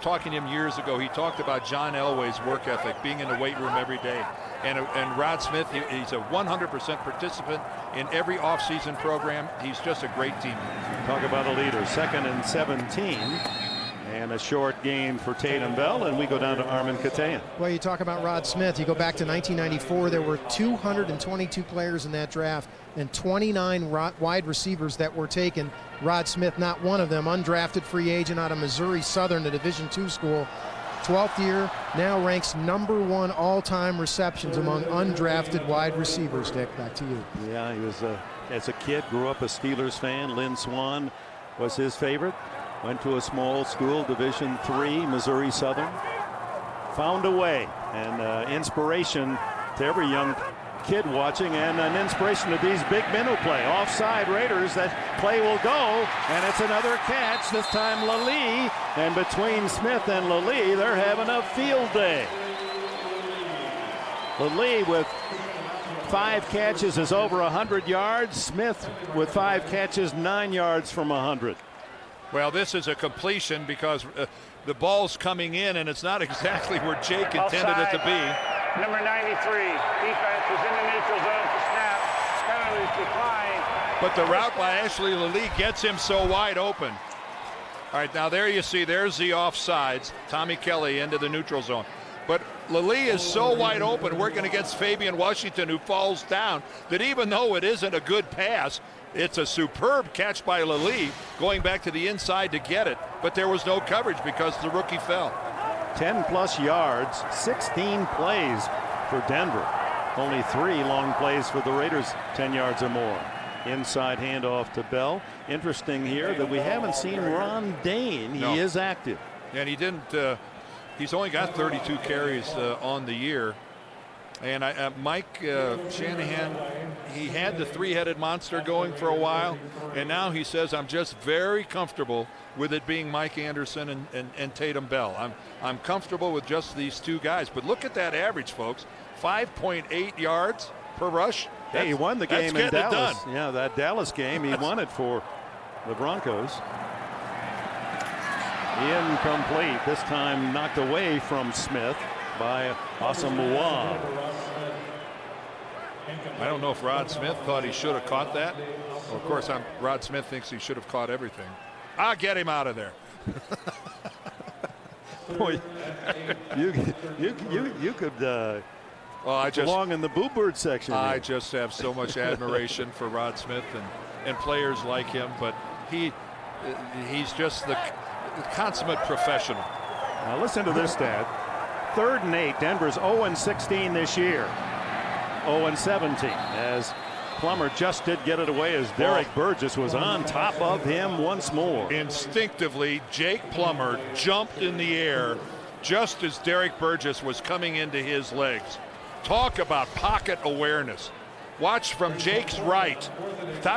talking to him years ago, he talked about John Elway's work ethic, being in the weight room every day. And Rod Smith, he's a 100% participant in every offseason program. He's just a great teammate. Talk about a leader. 2nd and 17. And a short gain for Tatum Bell, and we go down to Armin Katayan. Well, you talk about Rod Smith. You go back to 1994. There were 222 players in that draft and 29 wide receivers that were taken. Rod Smith, not one of them. Undrafted free agent out of Missouri Southern, a Division II school. 12th year, now ranks #1 all-time receptions among undrafted wide receivers. Dick, back to you. Yeah, he was as a kid, grew up a Steelers fan. Lynn Swann was his favorite. Went to a small school, Division III, Missouri Southern. Found a way, and inspiration to every young kid watching, and an inspiration to these big men who play. Offside Raiders, that play will go, and it's another catch, this time Lally, and between Smith and Lally, they're having a field day. Lally with 5 catches is over 100 yards. Smith with 5 catches, 9 yards from 100. Well, this is a completion because the ball's coming in, and it's not exactly where Jake intended it to be. Number 93, defense is in the neutral zone to snap. Penalties decline. But the route by Ashley Lally gets him so wide open. All right, now there you see, there's the offsides. Tommy Kelly into the neutral zone. But Lally is so wide open working against Fabian Washington, who falls down, that even though it isn't a good pass, it's a superb catch by Lally going back to the inside to get it. But there was no coverage because the rookie fell. 10+ yards, 16 plays for Denver. Only 3 long plays for the Raiders, 10 yards or more. Inside handoff to Bell. Interesting here that we haven't seen Ron Dane. He is active. And he didn't, he's only got 32 carries on the year. And Mike Shanahan, he had the 3-headed monster going for a while, and now he says, I'm just very comfortable with it being Mike Anderson and Tatum Bell. I'm comfortable with just these 2 guys. But look at that average, folks. 5.8 yards per rush. Hey, he won the game in Dallas. Done. Yeah, that Dallas game, he won it for the Broncos. Incomplete. This time knocked away from Smith by Asamoah. I don't know if Rod Smith thought he should have caught that. Well, of course, Rod Smith thinks he should have caught everything. I'll get him out of there. Boy, you could belong in the Boo Bird section. I just have so much admiration for Rod Smith and players like him, but he's just the consummate professional. Now listen to this stat. 3rd and 8. Denver's 0-16 this year. 0-17 as Plummer just did get it away as Derek Burgess was on top of him once more. Instinctively, Jake Plummer jumped in the air just as Derek Burgess was coming into his legs. Talk about pocket awareness. Watch from Jake's right.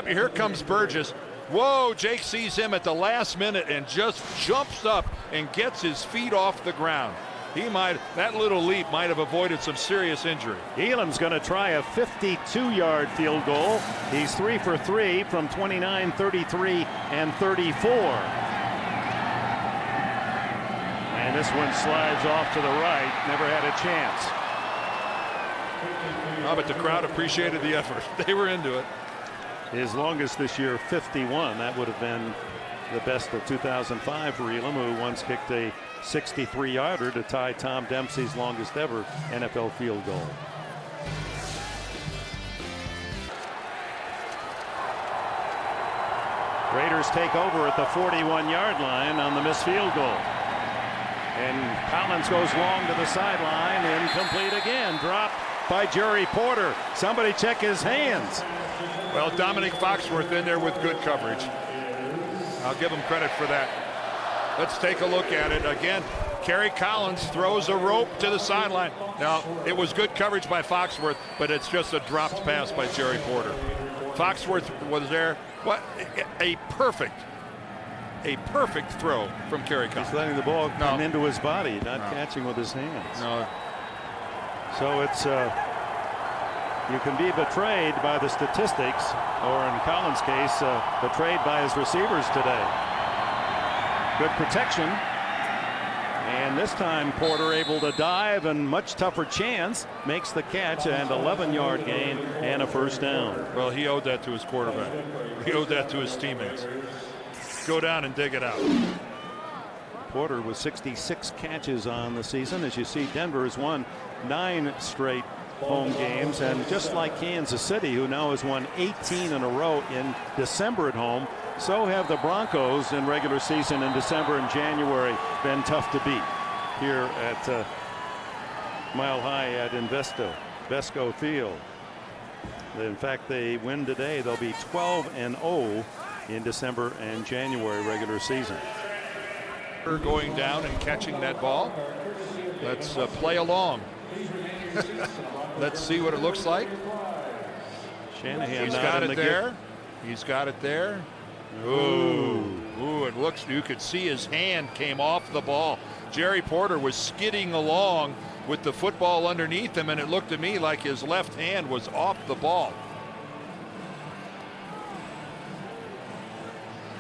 Here comes Burgess. Whoa, Jake sees him at the last minute and just jumps up and gets his feet off the ground. That little leap might have avoided some serious injury. Elam's going to try a 52-yard field goal. He's 3 for 3 from 29, 33, and 34. And this one slides off to the right. Never had a chance. Oh, but the crowd appreciated the effort. They were into it. His longest this year, 51. That would have been the best of 2005 for Elam, who once kicked a 63-yarder to tie Tom Dempsey's longest ever NFL field goal. Raiders take over at the 41-yard line on the missed field goal. And Collins goes long to the sideline, incomplete again. Dropped by Jerry Porter. Somebody check his hands. Well, Dominic Foxworth in there with good coverage. I'll give him credit for that. Let's take a look at it again. Kerry Collins throws a rope to the sideline. Now, it was good coverage by Foxworth, but it's just a dropped pass by Jerry Porter. Foxworth was there. What a perfect throw from Kerry Collins. He's letting the ball come into his body, not catching with his hands. No. So it's you can be betrayed by the statistics, or in Collins' case, betrayed by his receivers today. Good protection. And this time Porter able to dive, and much tougher chance, makes the catch, and 11-yard gain and a first down. Well, he owed that to his quarterback. He owed that to his teammates. Go down and dig it out. Porter with 66 catches on the season. As you see, Denver has won 9 straight home games, and just like Kansas City, who now has won 18 in a row in December at home, so have the Broncos in regular season in December and January been tough to beat. here at Mile High at Vesco Field. In fact, they win today. They'll be 12-0 in December and January regular season. Going down and catching that ball. Let's play along. Let's see what it looks like. Shanahan, he's got it there. He's got it there. Ooh, it looks, you could see his hand came off the ball. Jerry Porter was skidding along with the football underneath him, and it looked to me like his left hand was off the ball.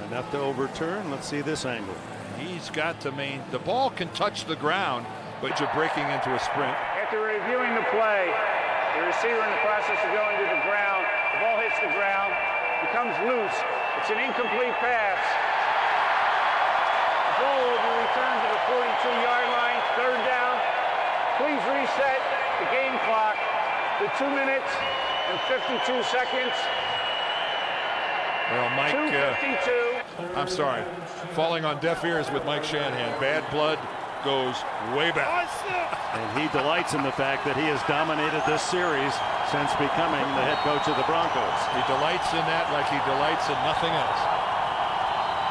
Enough to overturn. Let's see this angle. He's got to the ball can touch the ground, but you're breaking into a sprint. After reviewing the play, the receiver in the process of going to the ground, the ball hits the ground, becomes loose. It's an incomplete pass. The ball will be returned to the 42-yard line, third down. Please reset the game clock to 2 minutes and 52 seconds. Well, Mike, 2:52. I'm sorry, falling on deaf ears with Mike Shanahan. Bad blood goes way back. And he delights in the fact that he has dominated this series since becoming the head coach of the Broncos. He delights in that like he delights in nothing else.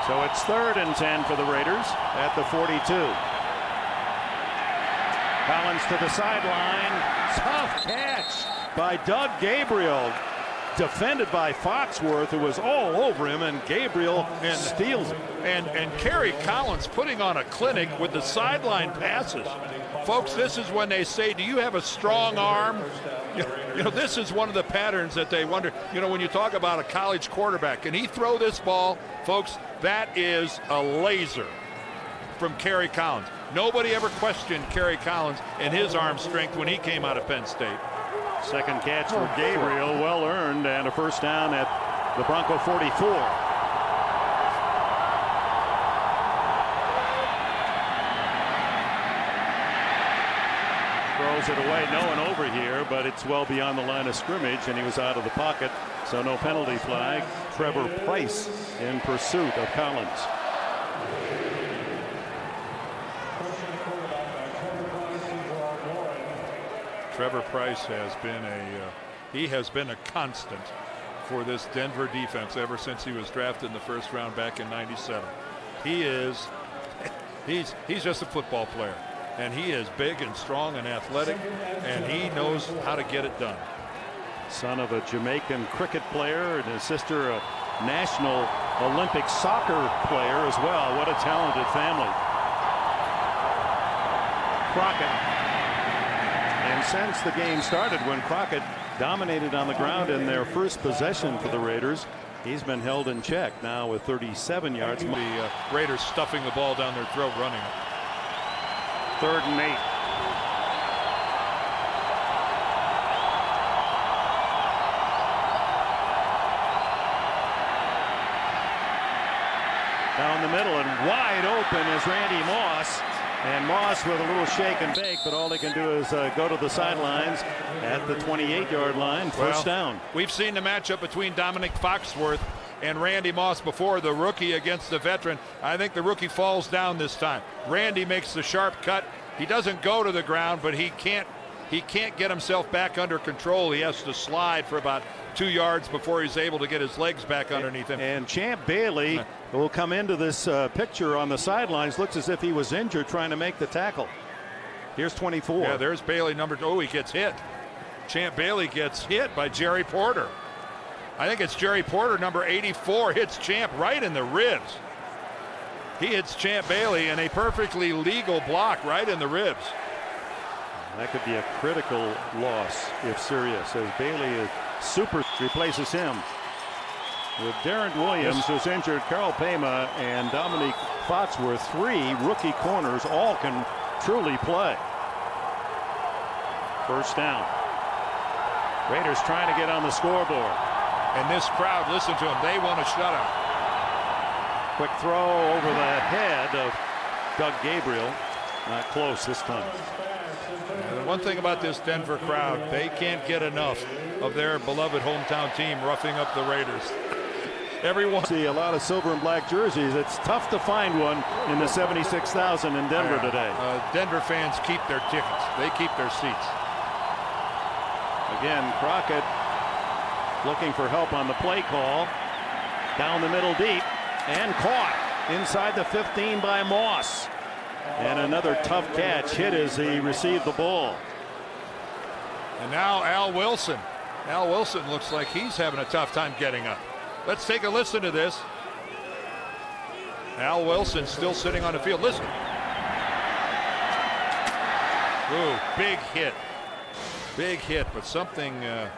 So it's 3rd and 10 for the Raiders at the 42. Collins to the sideline. Tough catch by Doug Gabriel. Defended by Foxworth, who was all over him, and Gabriel steals it. And Kerry Collins putting on a clinic with the sideline passes. Folks, this is when they say, do you have a strong arm? You know, this is one of the patterns that they wonder. You know, when you talk about a college quarterback, can he throw this ball? Folks, that is a laser from Kerry Collins. Nobody ever questioned Kerry Collins and his arm strength when he came out of Penn State. Second catch for Gabriel, well earned, and a first down at the Bronco 44. Throws it away, no one over here, but it's well beyond the line of scrimmage, and he was out of the pocket, so no penalty flag. Trevor Price in pursuit of Collins. Trevor Price has been a constant for this Denver defense ever since he was drafted in the first round back in '97. He's just a football player, and he is big and strong and athletic, and he knows how to get it done. Son of a Jamaican cricket player, and his sister a national Olympic soccer player as well. What a talented family. Crockett. And since the game started, when Crockett dominated on the ground in their first possession for the Raiders, he's been held in check now with 37 yards. The Raiders stuffing the ball down their throat, running it. 3rd and 8. Down the middle and wide open is Randy Moss. And Moss with a little shake and bake, but all they can do is go to the sidelines at the 28-yard line. First down. We've seen the matchup between Dominic Foxworth and Randy Moss before, the rookie against the veteran. I think the rookie falls down this time. Randy makes the sharp cut. He doesn't go to the ground, but he can't get himself back under control. He has to slide for about 2 yards before he's able to get his legs back underneath him. And Champ Bailey will come into this picture on the sidelines. Looks as if he was injured trying to make the tackle. Here's 24. Yeah, there's Bailey, he gets hit. Champ Bailey gets hit by Jerry Porter. I think it's Jerry Porter, number 84, hits Champ right in the ribs. He hits Champ Bailey in a perfectly legal block right in the ribs. That could be a critical loss if serious, as Bailey replaces him. With Darren Williams, who's injured, Carl Pema, and Dominique Foxworth, 3 rookie corners, all can truly play. First down. Raiders trying to get on the scoreboard. And this crowd, listen to them, they want a shutout. Quick throw over the head of Doug Gabriel. Not close this time. The one thing about this Denver crowd, they can't get enough of their beloved hometown team roughing up the Raiders. Everyone. See a lot of silver and black jerseys. It's tough to find one in the 76,000 in Denver today. Denver fans keep their tickets. They keep their seats. Again, Crockett looking for help on the play call. Down the middle deep and caught inside the 15 by Moss. And another tough catch hit as he received the ball. And now Al Wilson. Al Wilson looks like he's having a tough time getting up. Let's take a listen to this. Al Wilson still sitting on the field. Listen. Ooh, big hit. Big hit, but something. Now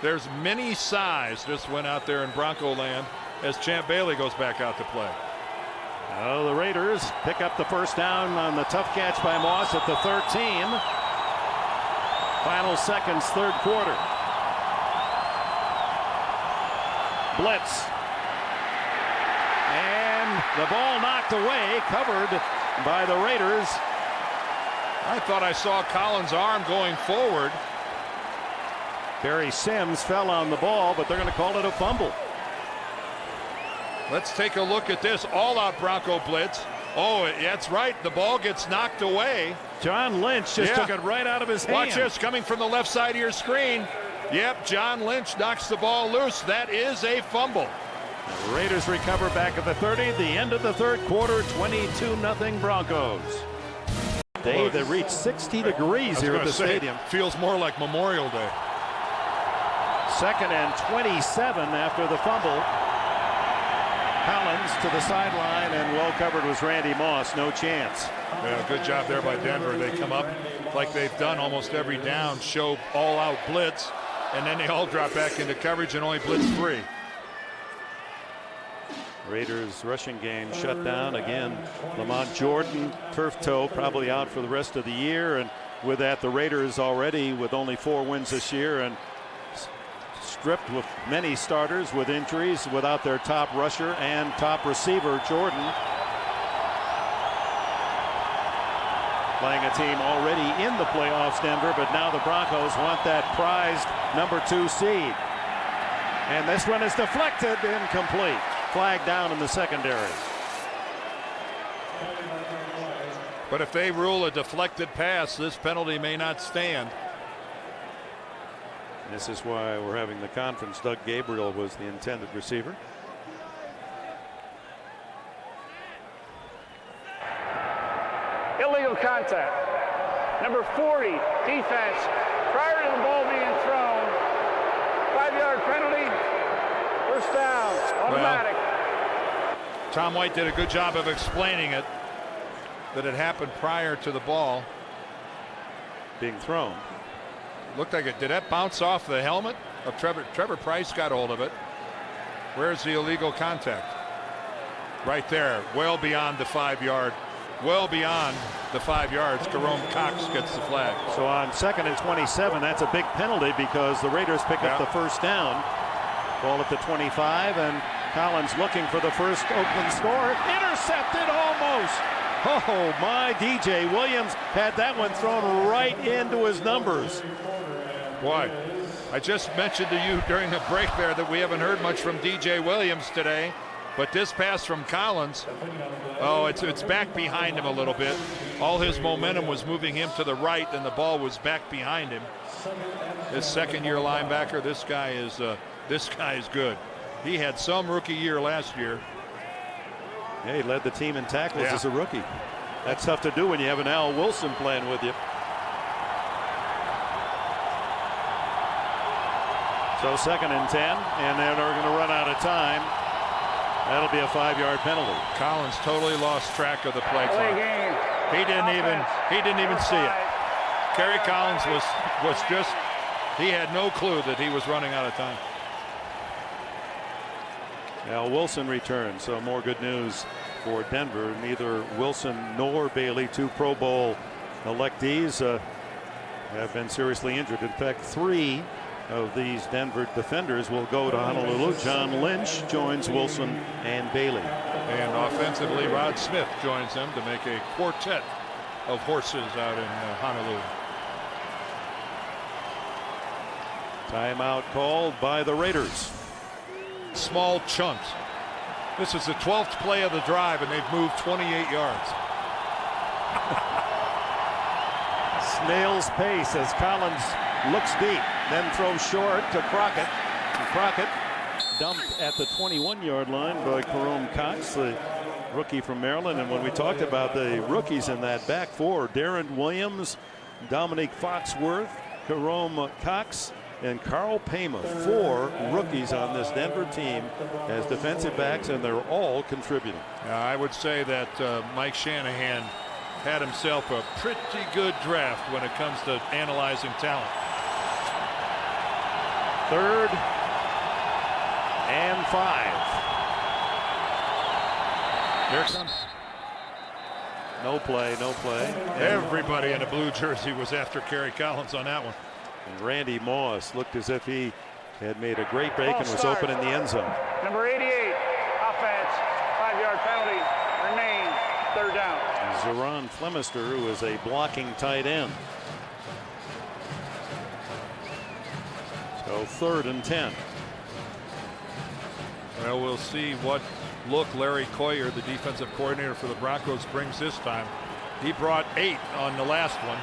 there's many sighs just went out there in Bronco land as Champ Bailey goes back out to play. Oh, the Raiders pick up the first down on the tough catch by Moss at the 13. Final seconds, third quarter. Blitz. And the ball knocked away, covered by the Raiders. I thought I saw Collins' arm going forward. Barry Sims fell on the ball, but they're going to call it a fumble. Let's take a look at this all-out Bronco blitz. Oh, that's right. The ball gets knocked away. John Lynch just took it right out of his hand. Watch this coming from the left side of your screen. Yep, John Lynch knocks the ball loose. That is a fumble. The Raiders recover back at the 30. The end of the third quarter, 22-0 Broncos. Day that reached 60 degrees here at the stadium. Feels more like Memorial Day. 2nd and 27 after the fumble. Collins to the sideline, and well covered was Randy Moss. No chance. Yeah, good job there by Denver. They come up like they've done almost every down, show all-out blitz, and then they all drop back into coverage and only blitz 3. Raiders rushing game shut down again. Lamont Jordan, turf toe, probably out for the rest of the year, and with that, the Raiders already with only 4 wins this year and stripped with many starters with injuries, without their top rusher and top receiver Jordan. Playing a team already in the playoffs, Denver, but now the Broncos want that prized number 2 seed. And this one is deflected, incomplete. Flag down in the secondary. But if they rule a deflected pass, this penalty may not stand. This is why we're having the conference. Doug Gabriel was the intended receiver. Illegal contact. Number 40, defense. Prior to the ball being thrown, 5-yard penalty. First down, automatic. Well, Tom White did a good job of explaining it, that it happened prior to the ball being thrown. Looked like it. Did that bounce off the helmet of Trevor? Trevor Price got hold of it. Where's the illegal contact? Right there, well beyond the 5-yard. Well beyond the 5 yards. Jerome Cox gets the flag. So on 2nd and 27, that's a big penalty because the Raiders pick up the first down. Ball at the 25, and Collins looking for the first Oakland score. Intercepted almost. Oh my, DJ Williams had that one thrown right into his numbers. Boy, I just mentioned to you during the break there that we haven't heard much from DJ Williams today, but this pass from Collins, oh, it's back behind him a little bit. All his momentum was moving him to the right, and the ball was back behind him. His second-year linebacker, this guy is good. He had some rookie year last year. Yeah, he led the team in tackles as a rookie. That's tough to do when you have an Al Wilson playing with you. So 2nd and 10, and they're going to run out of time. That'll be a 5-yard penalty. Collins totally lost track of the play clock. He didn't even see it. Kerry Collins was just, he had no clue that he was running out of time. Al Wilson returns, so more good news for Denver. Neither Wilson nor Bailey, 2 Pro Bowl electees, have been seriously injured. In fact, 3 of these Denver defenders will go to Honolulu. John Lynch joins Wilson and Bailey. And offensively, Rod Smith joins them to make a quartet of horses out in Honolulu. Timeout called by the Raiders. small chunks. This is the 12th play of the drive, and they've moved 28 yards. Snail's pace as Collins looks deep, then throws short to Crockett. And Crockett dumped at the 21-yard line by Jerome Cox, the rookie from Maryland. And when we talked about the rookies in that back four, Darren Williams, Dominique Foxworth, Jerome Cox, and Carl Payma, 4 rookies on this Denver team as defensive backs, and they're all contributing. I would say that Mike Shanahan had himself a pretty good draft when it comes to analyzing talent. 3rd and 5. Here it comes. No play, no play. Everybody in a blue jersey was after Kerry Collins on that one. And Randy Moss looked as if he had made a great break and was open in the end zone. Number 88, offense, 5-yard penalty, remains 3rd down. Zeron Flemister, who is a blocking tight end. So 3rd and 10. Well, we'll see what look Larry Coyer, the defensive coordinator for the Broncos, brings this time. He brought 8 on the last one.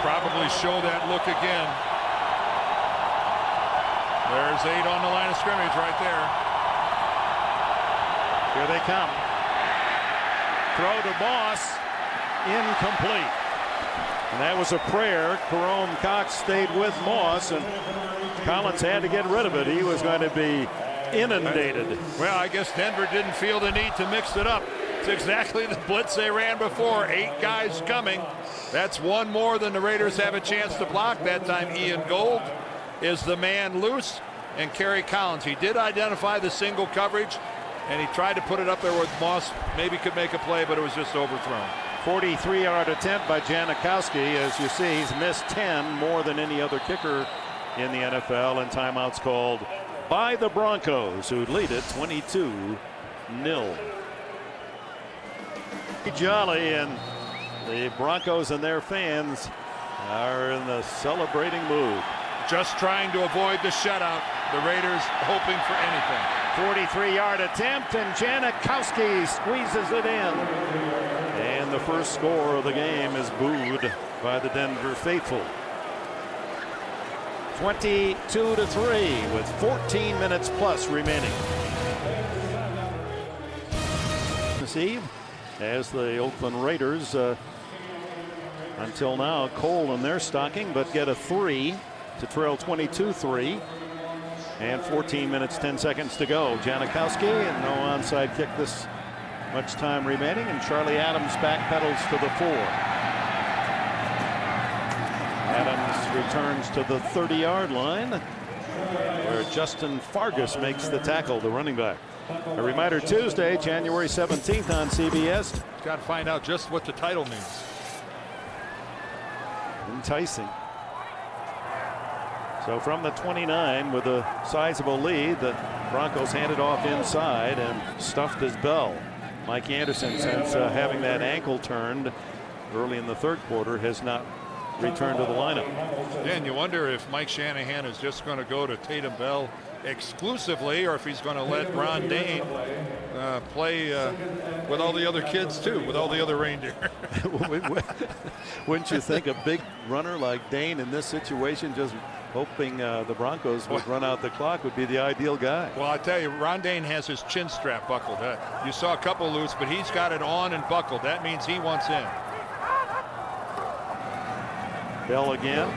Probably show that look again. There's 8 on the line of scrimmage right there. Here they come. Throw to Moss, incomplete. And that was a prayer. Jerome Cox stayed with Moss, and Collins had to get rid of it. He was going to be inundated. Well, I guess Denver didn't feel the need to mix it up. It's exactly the blitz they ran before. 8 guys coming. That's 1 more than the Raiders have a chance to block. That time Ian Gold is the man loose, and Kerry Collins. He did identify the single coverage, and he tried to put it up there with Moss. Maybe could make a play, but it was just overthrown. 43-yard attempt by Janikowski. As you see, he's missed 10, more than any other kicker in the NFL, and timeouts called by the Broncos, who lead it 22-0. Jolly, and the Broncos and their fans are in the celebrating mood. Just trying to avoid the shutout. The Raiders hoping for anything. 43-yard attempt, and Janikowski squeezes it in. And the first score of the game is booed by the Denver faithful. 22-3 with 14 minutes plus remaining. This eve, as the Oakland Raiders, until now, coal in their stocking, but get a 3 to trail 22-3. And 14 minutes, 10 seconds to go. Janikowski, and no onside kick this much time remaining, and Charlie Adams backpedals to the 4. Adams returns to the 30-yard line, where Justin Fargas makes the tackle, the running back. A reminder, Tuesday, January 17th on CBS. Got to find out just what the title means. Enticing. So from the 29 with a sizable lead, the Broncos handed off inside and stuffed his bell. Mike Anderson, since having that ankle turned early in the 3rd quarter, has not returned to the lineup. Yeah, and you wonder if Mike Shanahan is just going to go to Tatum Bell exclusively, or if he's going to let Ron Dane play with all the other kids too, with all the other reindeer. Wouldn't you think a big runner like Dane in this situation, just hoping the Broncos would run out the clock, would be the ideal guy? Well, I tell you, Ron Dane has his chin strap buckled. You saw a couple loose, but he's got it on and buckled. That means he wants in. Bell again.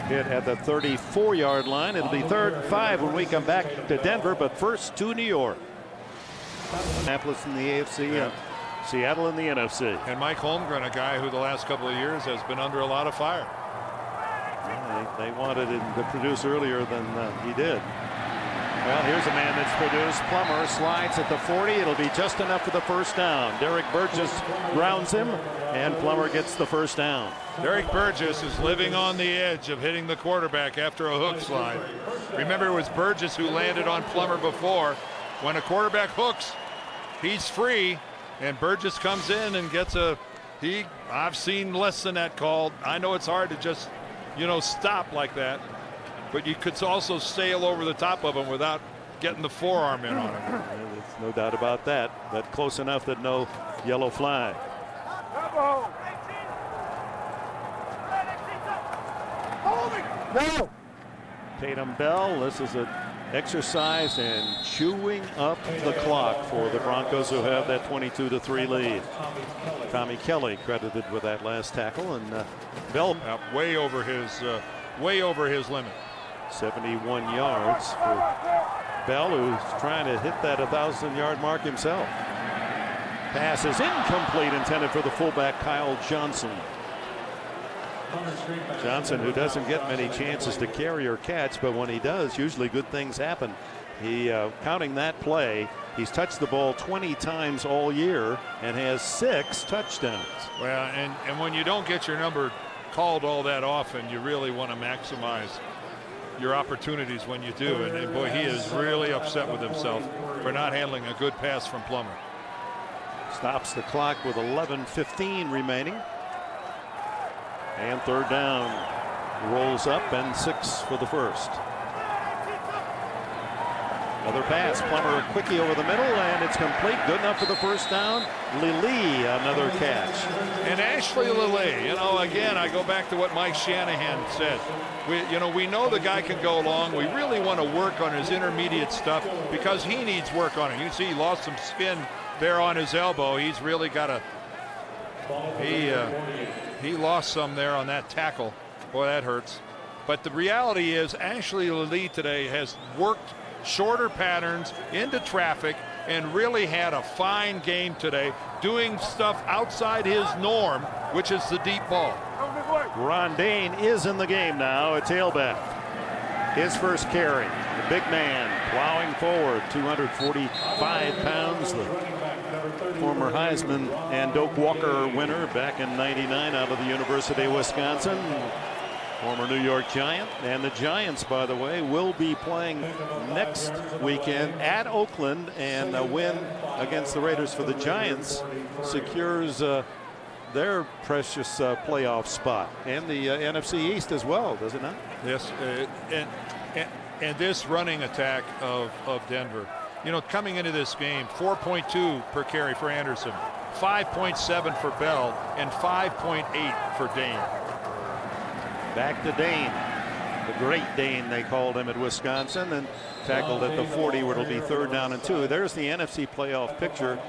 Hit at the 34-yard line. It'll be 3rd and 5 when we come back to Denver, but first to New York. Annapolis in the AFC, and Seattle in the NFC. And Mike Holmgren, a guy who the last couple of years has been under a lot of fire. They wanted him to produce earlier than he did. Well, here's a man that's produced. Plummer slides at the 40. It'll be just enough for the first down. Derek Burgess grounds him, and Plummer gets the first down. Derek Burgess is living on the edge of hitting the quarterback after a hook slide. Remember, it was Burgess who landed on Plummer before. When a quarterback hooks, he's free, and Burgess comes in and gets I've seen less than that called. I know it's hard to just, stop like that. but you could also sail over the top of him without getting the forearm in on him. There's no doubt about that, but close enough that no yellow flag. Tatum Bell, this is an exercise in chewing up the clock for the Broncos, who have that 22-3 lead. Tommy Kelly credited with that last tackle, and Bell way over his limit. 71 yards for Bell, who's trying to hit that 1,000-yard mark himself. Pass is incomplete, intended for the fullback Kyle Johnson. Johnson, who doesn't get many chances to carry or catch, but when he does, usually good things happen. He, counting that play, he's touched the ball 20 times all year and has 6 touchdowns. Well, and when you don't get your number called all that often, you really want to maximize your opportunities when you do. And boy, he is really upset with himself for not handling a good pass from Plummer. Stops the clock with 11:15 remaining. And third down, rolls up, and 6 for the first. Another pass, Plummer a quickie over the middle, and it's complete. Good enough for the first down. Lilly, another catch. And Ashley Lilly, you know, again, I go back to what Mike Shanahan said. We know the guy can go long. We really want to work on his intermediate stuff because he needs work on it. You can see he lost some skin there on his elbow. He's really got a he lost some there on that tackle. Boy, that hurts. But the reality is Ashley Lilly today has worked shorter patterns into traffic and really had a fine game today, doing stuff outside his norm, which is the deep ball. Ron Dane is in the game now, a tailback. His first carry, the big man plowing forward, 245 pounds, the former Heisman and Doak Walker winner back in '99 out of the University of Wisconsin, former New York Giant. And the Giants, by the way, will be playing next weekend at Oakland, and a win against the Raiders for the Giants secures their precious playoff spot, and the NFC East as well, does it not? Yes, and this running attack of Denver, you know, coming into this game, 4.2 per carry for Anderson, 5.7 for Bell, and 5.8 for Dane. Back to Dane, the great Dane they called him at Wisconsin, and tackled at the 40 where it'll be third down and 2. There's the NFC playoff picture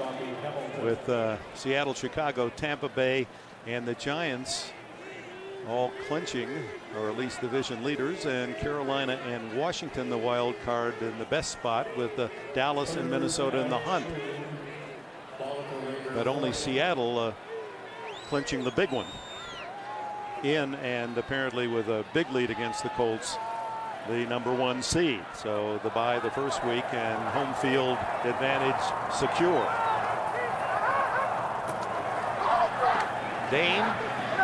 with Seattle, Chicago, Tampa Bay, and the Giants all clinching, or at least division leaders, and Carolina and Washington the wild card in the best spot, with Dallas and Minnesota in the hunt. But only Seattle clinching the big one in, and apparently with a big lead against the Colts, the #1 seed. So the bye the first week and home field advantage secure. Dane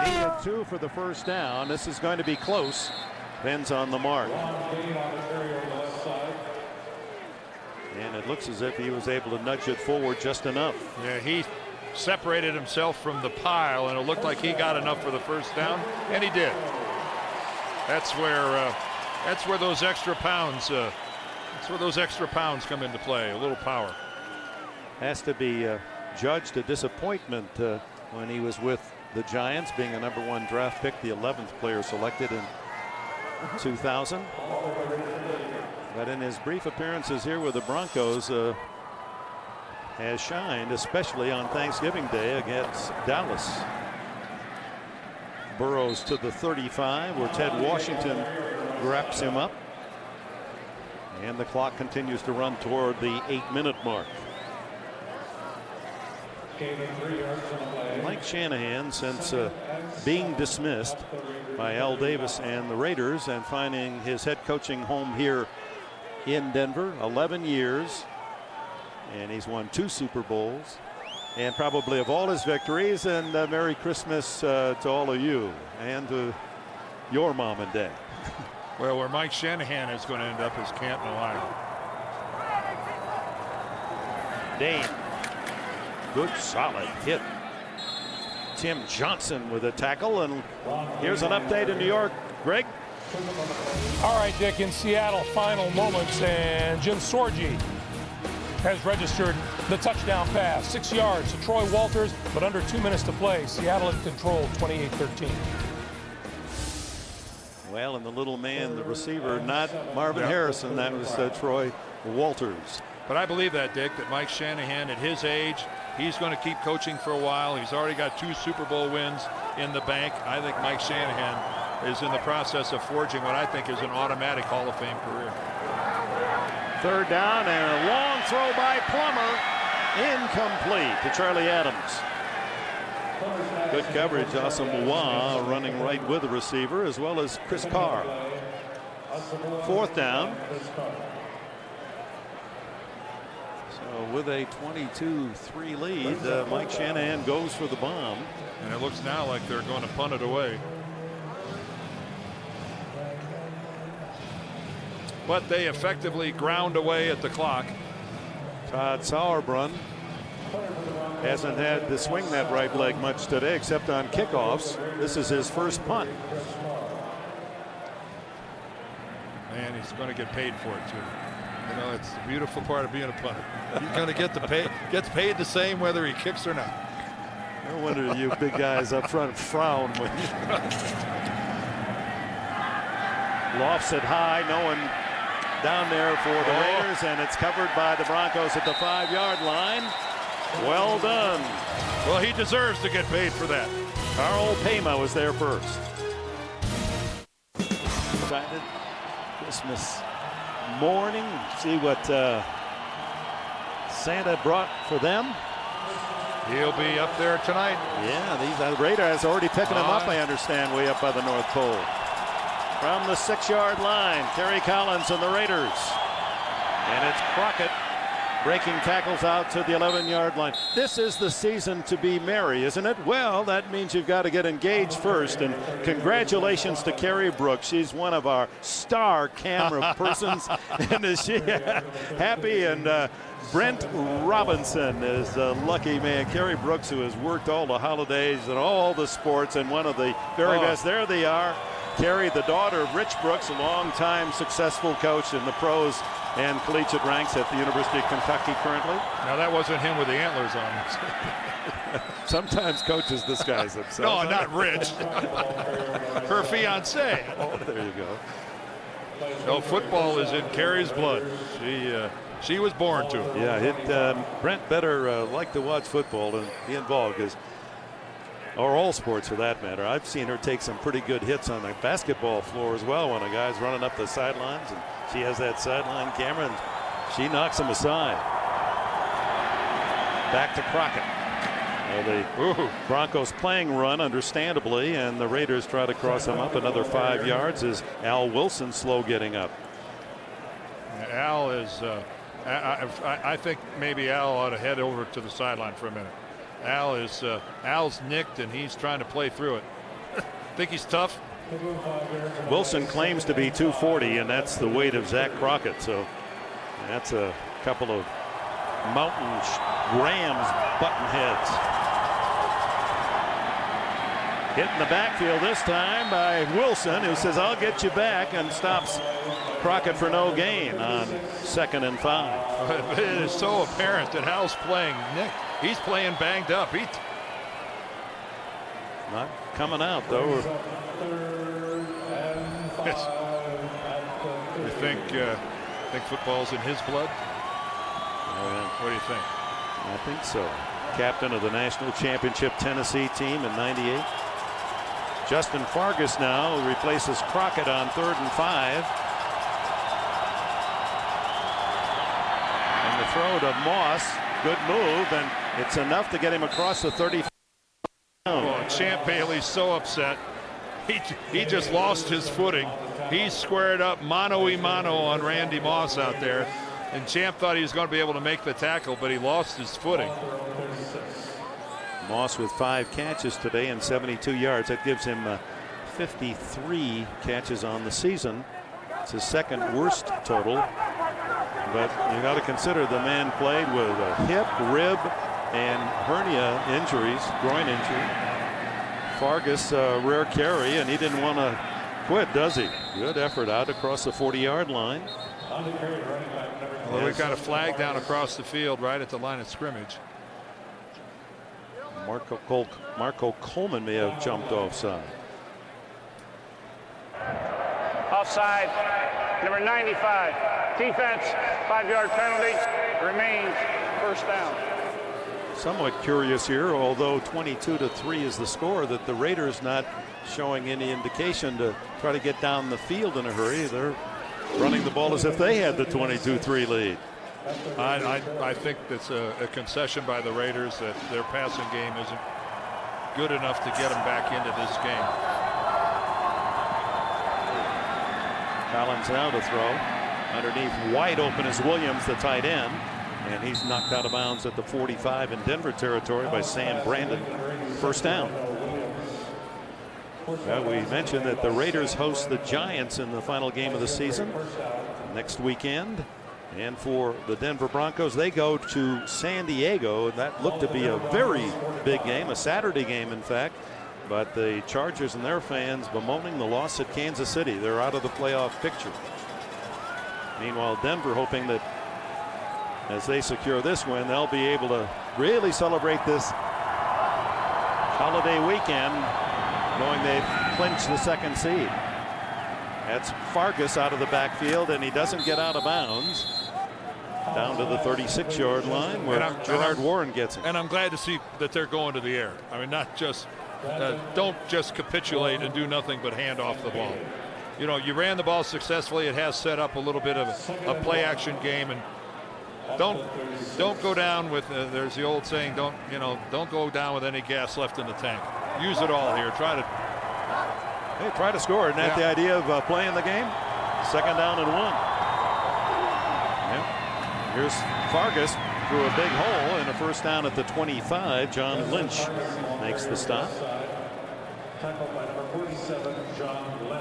needed 2 for the first down. This is going to be close. Depends on the mark. And it looks as if he was able to nudge it forward just enough. Yeah, he separated himself from the pile, and it looked like he got enough for the first down, and he did. That's where those extra pounds. That's where those extra pounds come into play. A little power. Has to be judged a disappointment when he was with the Giants, being a #1 draft pick, the 11th player selected in 2000. But in his brief appearances here with the Broncos, has shined, especially on Thanksgiving Day against Dallas. Burrows to the 35, where Ted Washington wraps him up. And the clock continues to run toward the 8-minute mark. Mike Shanahan, since being dismissed by Al Davis and the Raiders and finding his head coaching home here in Denver, 11 years, and he's won 2 Super Bowls, and probably of all his victories, and Merry Christmas to all of you and to your mom and dad. Well, where Mike Shanahan is going to end up is Canton, Ohio. Dane, good solid hit. Tim Johnson with a tackle, and here's an update in New York. Greg? All right, Dick, in Seattle, final moments, and Jim Sorgi has registered the touchdown pass. 6 yards to Troy Walters, but under 2 minutes to play. Seattle in control, 28-13. Well, and the little man, the receiver, not Marvin Harrison, that was Troy Walters. But I believe that, Dick, that Mike Shanahan at his age, he's going to keep coaching for a while. He's already got 2 Super Bowl wins in the bank. I think Mike Shanahan is in the process of forging what I think is an automatic Hall of Fame career. Third down and a long throw by Plummer. Incomplete to Charlie Adams. Good coverage. Asamoah running right with the receiver, as well as Chris Carr. Fourth down. So with a 22-3 lead, Mike Shanahan goes for the bomb. And it looks now like they're going to punt it away. But they effectively ground away at the clock. Todd Sauerbrunn hasn't had to swing that right leg much today, except on kickoffs. This is his first punt. Man, he's going to get paid for it too. You know, it's the beautiful part of being a punter. He's going to get the pay, gets paid the same whether he kicks or not. No wonder you big guys up front frown when you lofts it high. No one down there for the Raiders, and it's covered by the Broncos at the 5-yard line. Well done. Well, he deserves to get paid for that. Carl Pema was there first. Excited Christmas morning. See what Santa brought for them. He'll be up there tonight. Yeah, these Raiders already picking them up, I understand, way up by the North Pole. From the 6-yard line, Terry Collins and the Raiders. And it's Crockett breaking tackles out to the 11-yard line. This is the season to be merry, isn't it? Well, that means you've got to get engaged first. And congratulations to Carrie Brooks. She's one of our star camera persons. And is she happy? And Brent Robinson is a lucky man. Carrie Brooks, who has worked all the holidays and all the sports, and one of the very best. There they are. Carrie, the daughter of Rich Brooks, a long-time successful coach in the pros and collegiate ranks at the University of Kentucky currently. Now, that wasn't him with the antlers on. Sometimes coaches disguise themselves. No, not Rich. Her fiance. Oh, there you go. No, football is in Carrie's blood. She was born to it. Yeah, Brent better like to watch football and be involved, because, or all sports for that matter. I've seen her take some pretty good hits on the basketball floor as well when a guy's running up the sidelines, and she has that sideline camera and she knocks him aside. Back to Crockett. The Broncos playing run, understandably, and the Raiders try to cross him up another 5 yards as Al Wilson slow getting up. Al is, I think maybe Al ought to head over to the sideline for a minute. Al's nicked and he's trying to play through it. Think he's tough? Wilson claims to be 240, and that's the weight of Zach Crockett. So that's a couple of mountain Rams button heads. Hit in the backfield this time by Wilson, who says, "I'll get you back," and stops Crockett for no gain on 2nd and 5. It is so apparent that Al's playing nicked. He's playing banged up. Not coming out, though. You think football's in his blood? What do you think? I think so. Captain of the national championship Tennessee team in '98. Justin Fargas now replaces Crockett on 3rd and 5. And the throw to Moss. Good move, and it's enough to get him across the 30. Oh, Champ Bailey's so upset. He just lost his footing. He squared up mano-a-mano on Randy Moss out there, and Champ thought he was going to be able to make the tackle, but he lost his footing. Moss with 5 catches today and 72 yards. That gives him 53 catches on the season. It's his 2nd worst total. But you got to consider the man played with a hip, rib, and hernia injuries, groin injury. Fargas, rare carry, and he didn't want to quit, does he? Good effort out across the 40-yard line. Well, we've got a flag down across the field right at the line of scrimmage. Marco Coleman may have jumped offside. Offside, number 95. Defense, 5-yard penalty. Remains first down. Somewhat curious here, although 22-3 is the score, that the Raiders not showing any indication to try to get down the field in a hurry. They're running the ball as if they had the 22-3 lead. I think that's a concession by the Raiders that their passing game isn't good enough to get them back into this game. Collins now to throw. Underneath, wide open is Williams, the tight end. And he's knocked out of bounds at the 45 in Denver territory by Sam Brandon. First down. Well, we mentioned that the Raiders host the Giants in the final game of the season next weekend. And for the Denver Broncos, they go to San Diego. That looked to be a very big game, a Saturday game, in fact. But the Chargers and their fans bemoaning the loss at Kansas City. They're out of the playoff picture. Meanwhile, Denver hoping that as they secure this win, they'll be able to really celebrate this holiday weekend, knowing they've clinched the second seed. That's Fargas out of the backfield, and he doesn't get out of bounds. Down to the 36-yard line where Gerard Warren gets it. And I'm glad to see that they're going to the air. I mean, not just don't just capitulate and do nothing but hand off the ball. You know, you ran the ball successfully. It has set up a little bit of a play action game, and don't go down with there's the old saying, don't go down with any gas left in the tank. Use it all here. Try to score. Isn't that the idea of playing the game? Second down and 1. Yeah. Here's Fargas through a big hole, and a first down at the 25. John Lynch makes the stop.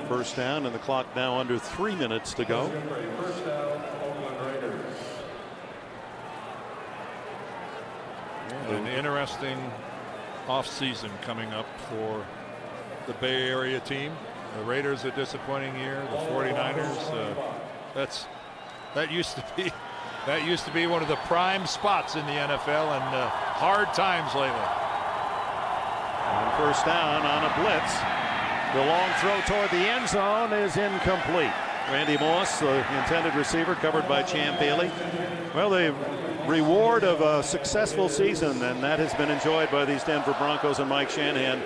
First down, and the clock now under 3 minutes to go. An interesting offseason coming up for the Bay Area team. The Raiders a disappointing year. The 49ers. That used to be one of the prime spots in the NFL, and hard times lately. On first down on a blitz. The long throw toward the end zone is incomplete. Randy Moss, the intended receiver, covered by Champ Bailey. Well, the reward of a successful season, and that has been enjoyed by these Denver Broncos and Mike Shanahan.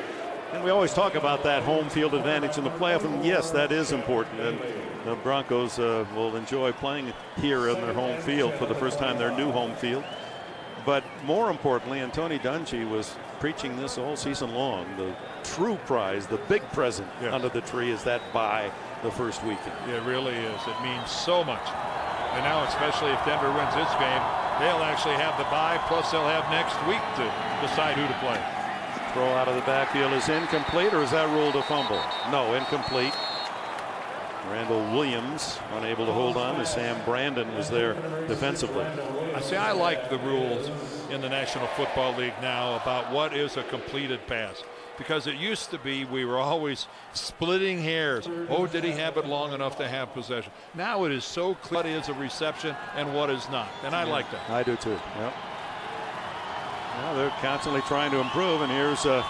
And we always talk about that home field advantage in the playoff, and yes, that is important. And the Broncos will enjoy playing here in their home field for the first time, their new home field. But more importantly, and Tony Dungy was preaching this all season long, the true prize, the big present under the tree is that bye the first weekend. It really is. It means so much. And now, especially if Denver wins this game, they'll actually have the bye, plus they'll have next week to decide who to play. Throw out of the backfield is incomplete, or is that ruled a fumble? No, incomplete. Randall Williams unable to hold on as Sam Brandon was there defensively. I like the rules in the National Football League now about what is a completed pass. Because it used to be we were always splitting hairs. Oh, did he have it long enough to have possession? Now it is so clear what is a reception and what is not. And I like that. I do too. Yep. Well, they're constantly trying to improve, and here's a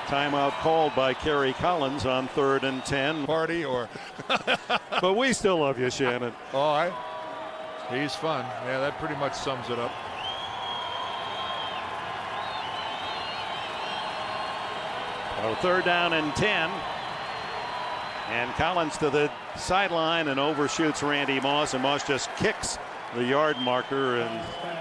timeout called by Kerry Collins on 3rd and 10. Party or but we still love you, Shannon. Oh, he's fun. Yeah, that pretty much sums it up. So 3rd down and 10. And Collins to the sideline and overshoots Randy Moss, and Moss just kicks the yard marker in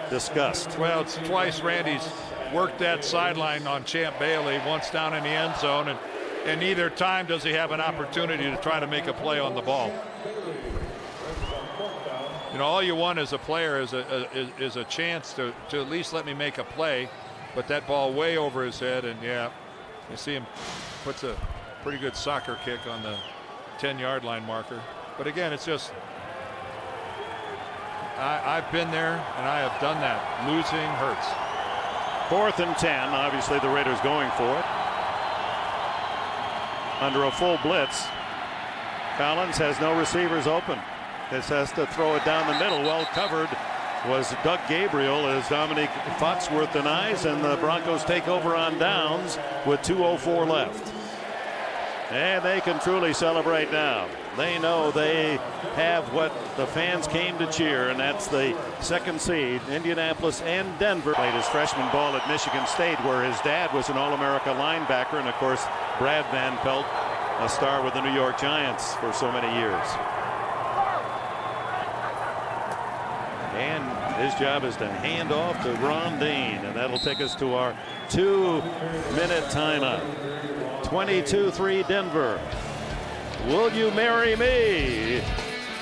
disgust. Well, it's twice Randy's worked that sideline on Champ Bailey, once down in the end zone, and neither time does he have an opportunity to try to make a play on the ball. You know, all you want as a player is a chance to at least let me make a play, but that ball way over his head, and yeah, you see him puts a pretty good soccer kick on the 10-yard line marker. But again, it's just I've been there and I have done that. Losing hurts. 4th and 10. Obviously the Raiders going for it under a full blitz. Collins has no receivers open. This has to throw it down the middle. Well covered was Doug Gabriel as Dominique Foxworth denies, and the Broncos take over on downs with 2:04 left. And they can truly celebrate now. They know they have what the fans came to cheer, and that's the second seed. Indianapolis and Denver played his freshman ball at Michigan State, where his dad was an All-America linebacker, and of course Brad Van Pelt, a star with the New York Giants for so many years. And his job is to hand off to Ron Dane, and that'll take us to our 2-minute timeout. 22-3 Denver. Will you marry me?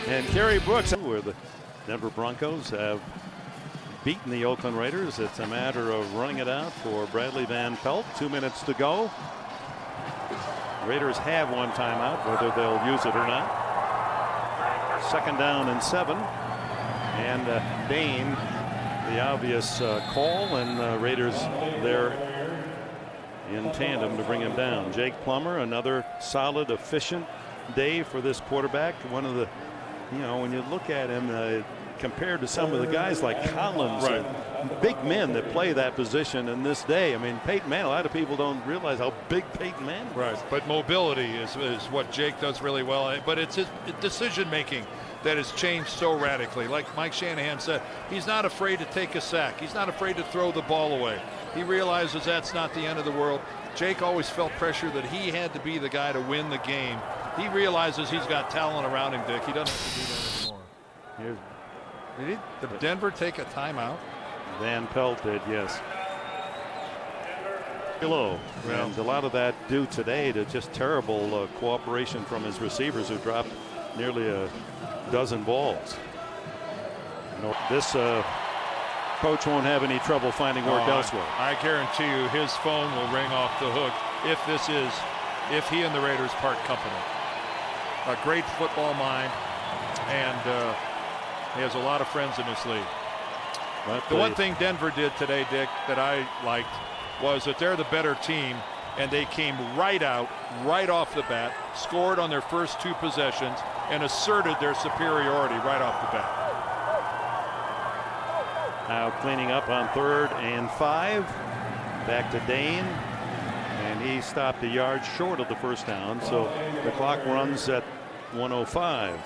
And Kerry Brooks, where the Denver Broncos have beaten the Oakland Raiders. It's a matter of running it out for Bradley Van Pelt. 2 minutes to go. Raiders have one timeout, whether they'll use it or not. 2nd down and 7. And Dane, the obvious call, and Raiders there in tandem to bring him down. Jake Plummer, another solid, efficient day for this quarterback. One of the, when you look at him compared to some of the guys like Collins, right, big men that play that position in this day. I mean, Peyton Manning, a lot of people don't realize how big Peyton Manning is. Right, but mobility is what Jake does really well. But it's his decision making that has changed so radically. Like Mike Shanahan said, he's not afraid to take a sack. He's not afraid to throw the ball away. He realizes that's not the end of the world. Jake always felt pressure that he had to be the guy to win the game. He realizes he's got talent around him, Dick. He doesn't have to do that anymore. Did Denver take a timeout? Van Pelt did, yes. Hello. Well, and a lot of that due today to just terrible cooperation from his receivers, who dropped nearly a dozen balls. This coach won't have any trouble finding work elsewhere. I guarantee you his phone will ring off the hook if he and the Raiders part company. A great football mind, and he has a lot of friends in this league. But the one thing Denver did today, Dick, that I liked was that they're the better team, and they came right out, right off the bat, scored on their first 2 possessions, and asserted their superiority right off the bat. Now cleaning up on 3rd and 5. Back to Dane, and he stopped a yard short of the first down, so the clock runs at 1:05.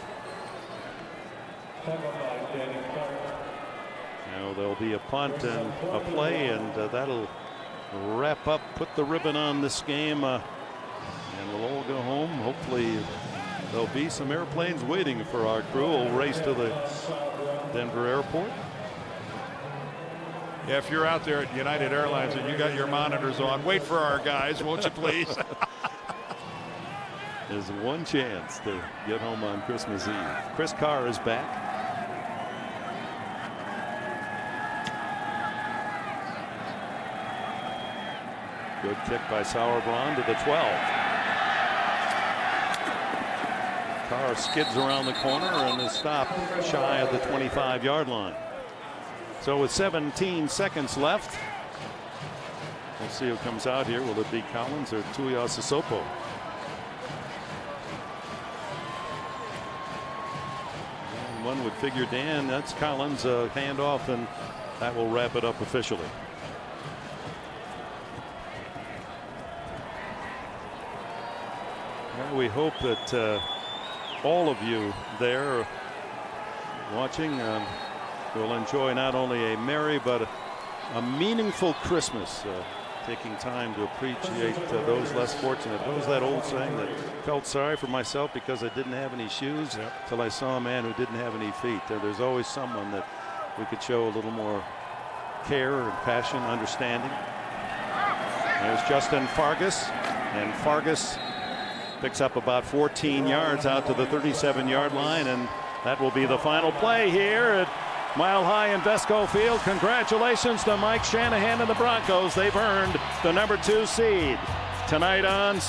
Now there'll be a punt and a play, and that'll wrap up, put the ribbon on this game, and we'll all go home. Hopefully there'll be some airplanes waiting for our crew. We'll race to the Denver airport. Yeah, if you're out there at United Airlines and you got your monitors on, wait for our guys, won't you please? There's one chance to get home on Christmas Eve. Chris Carr is back. Good kick by Sauerbrunn to the 12. Carr skids around the corner and is stopped shy of the 25-yard line. So with 17 seconds left, we'll see who comes out here. Will it be Collins or Tuiasosopo? One would figure, Dan, that's Collins, handoff, and that will wrap it up officially. Well, we hope that all of you there watching will enjoy not only a merry but a meaningful Christmas, taking time to appreciate those less fortunate. What was that old saying that felt sorry for myself because I didn't have any shoes till I saw a man who didn't have any feet? There's always someone that we could show a little more care and passion, understanding. There's Justin Fargas, and Fargas picks up about 14 yards out to the 37-yard line, and that will be the final play here at Mile High Invesco Field. Congratulations to Mike Shanahan and the Broncos. They've earned the #2 seed tonight on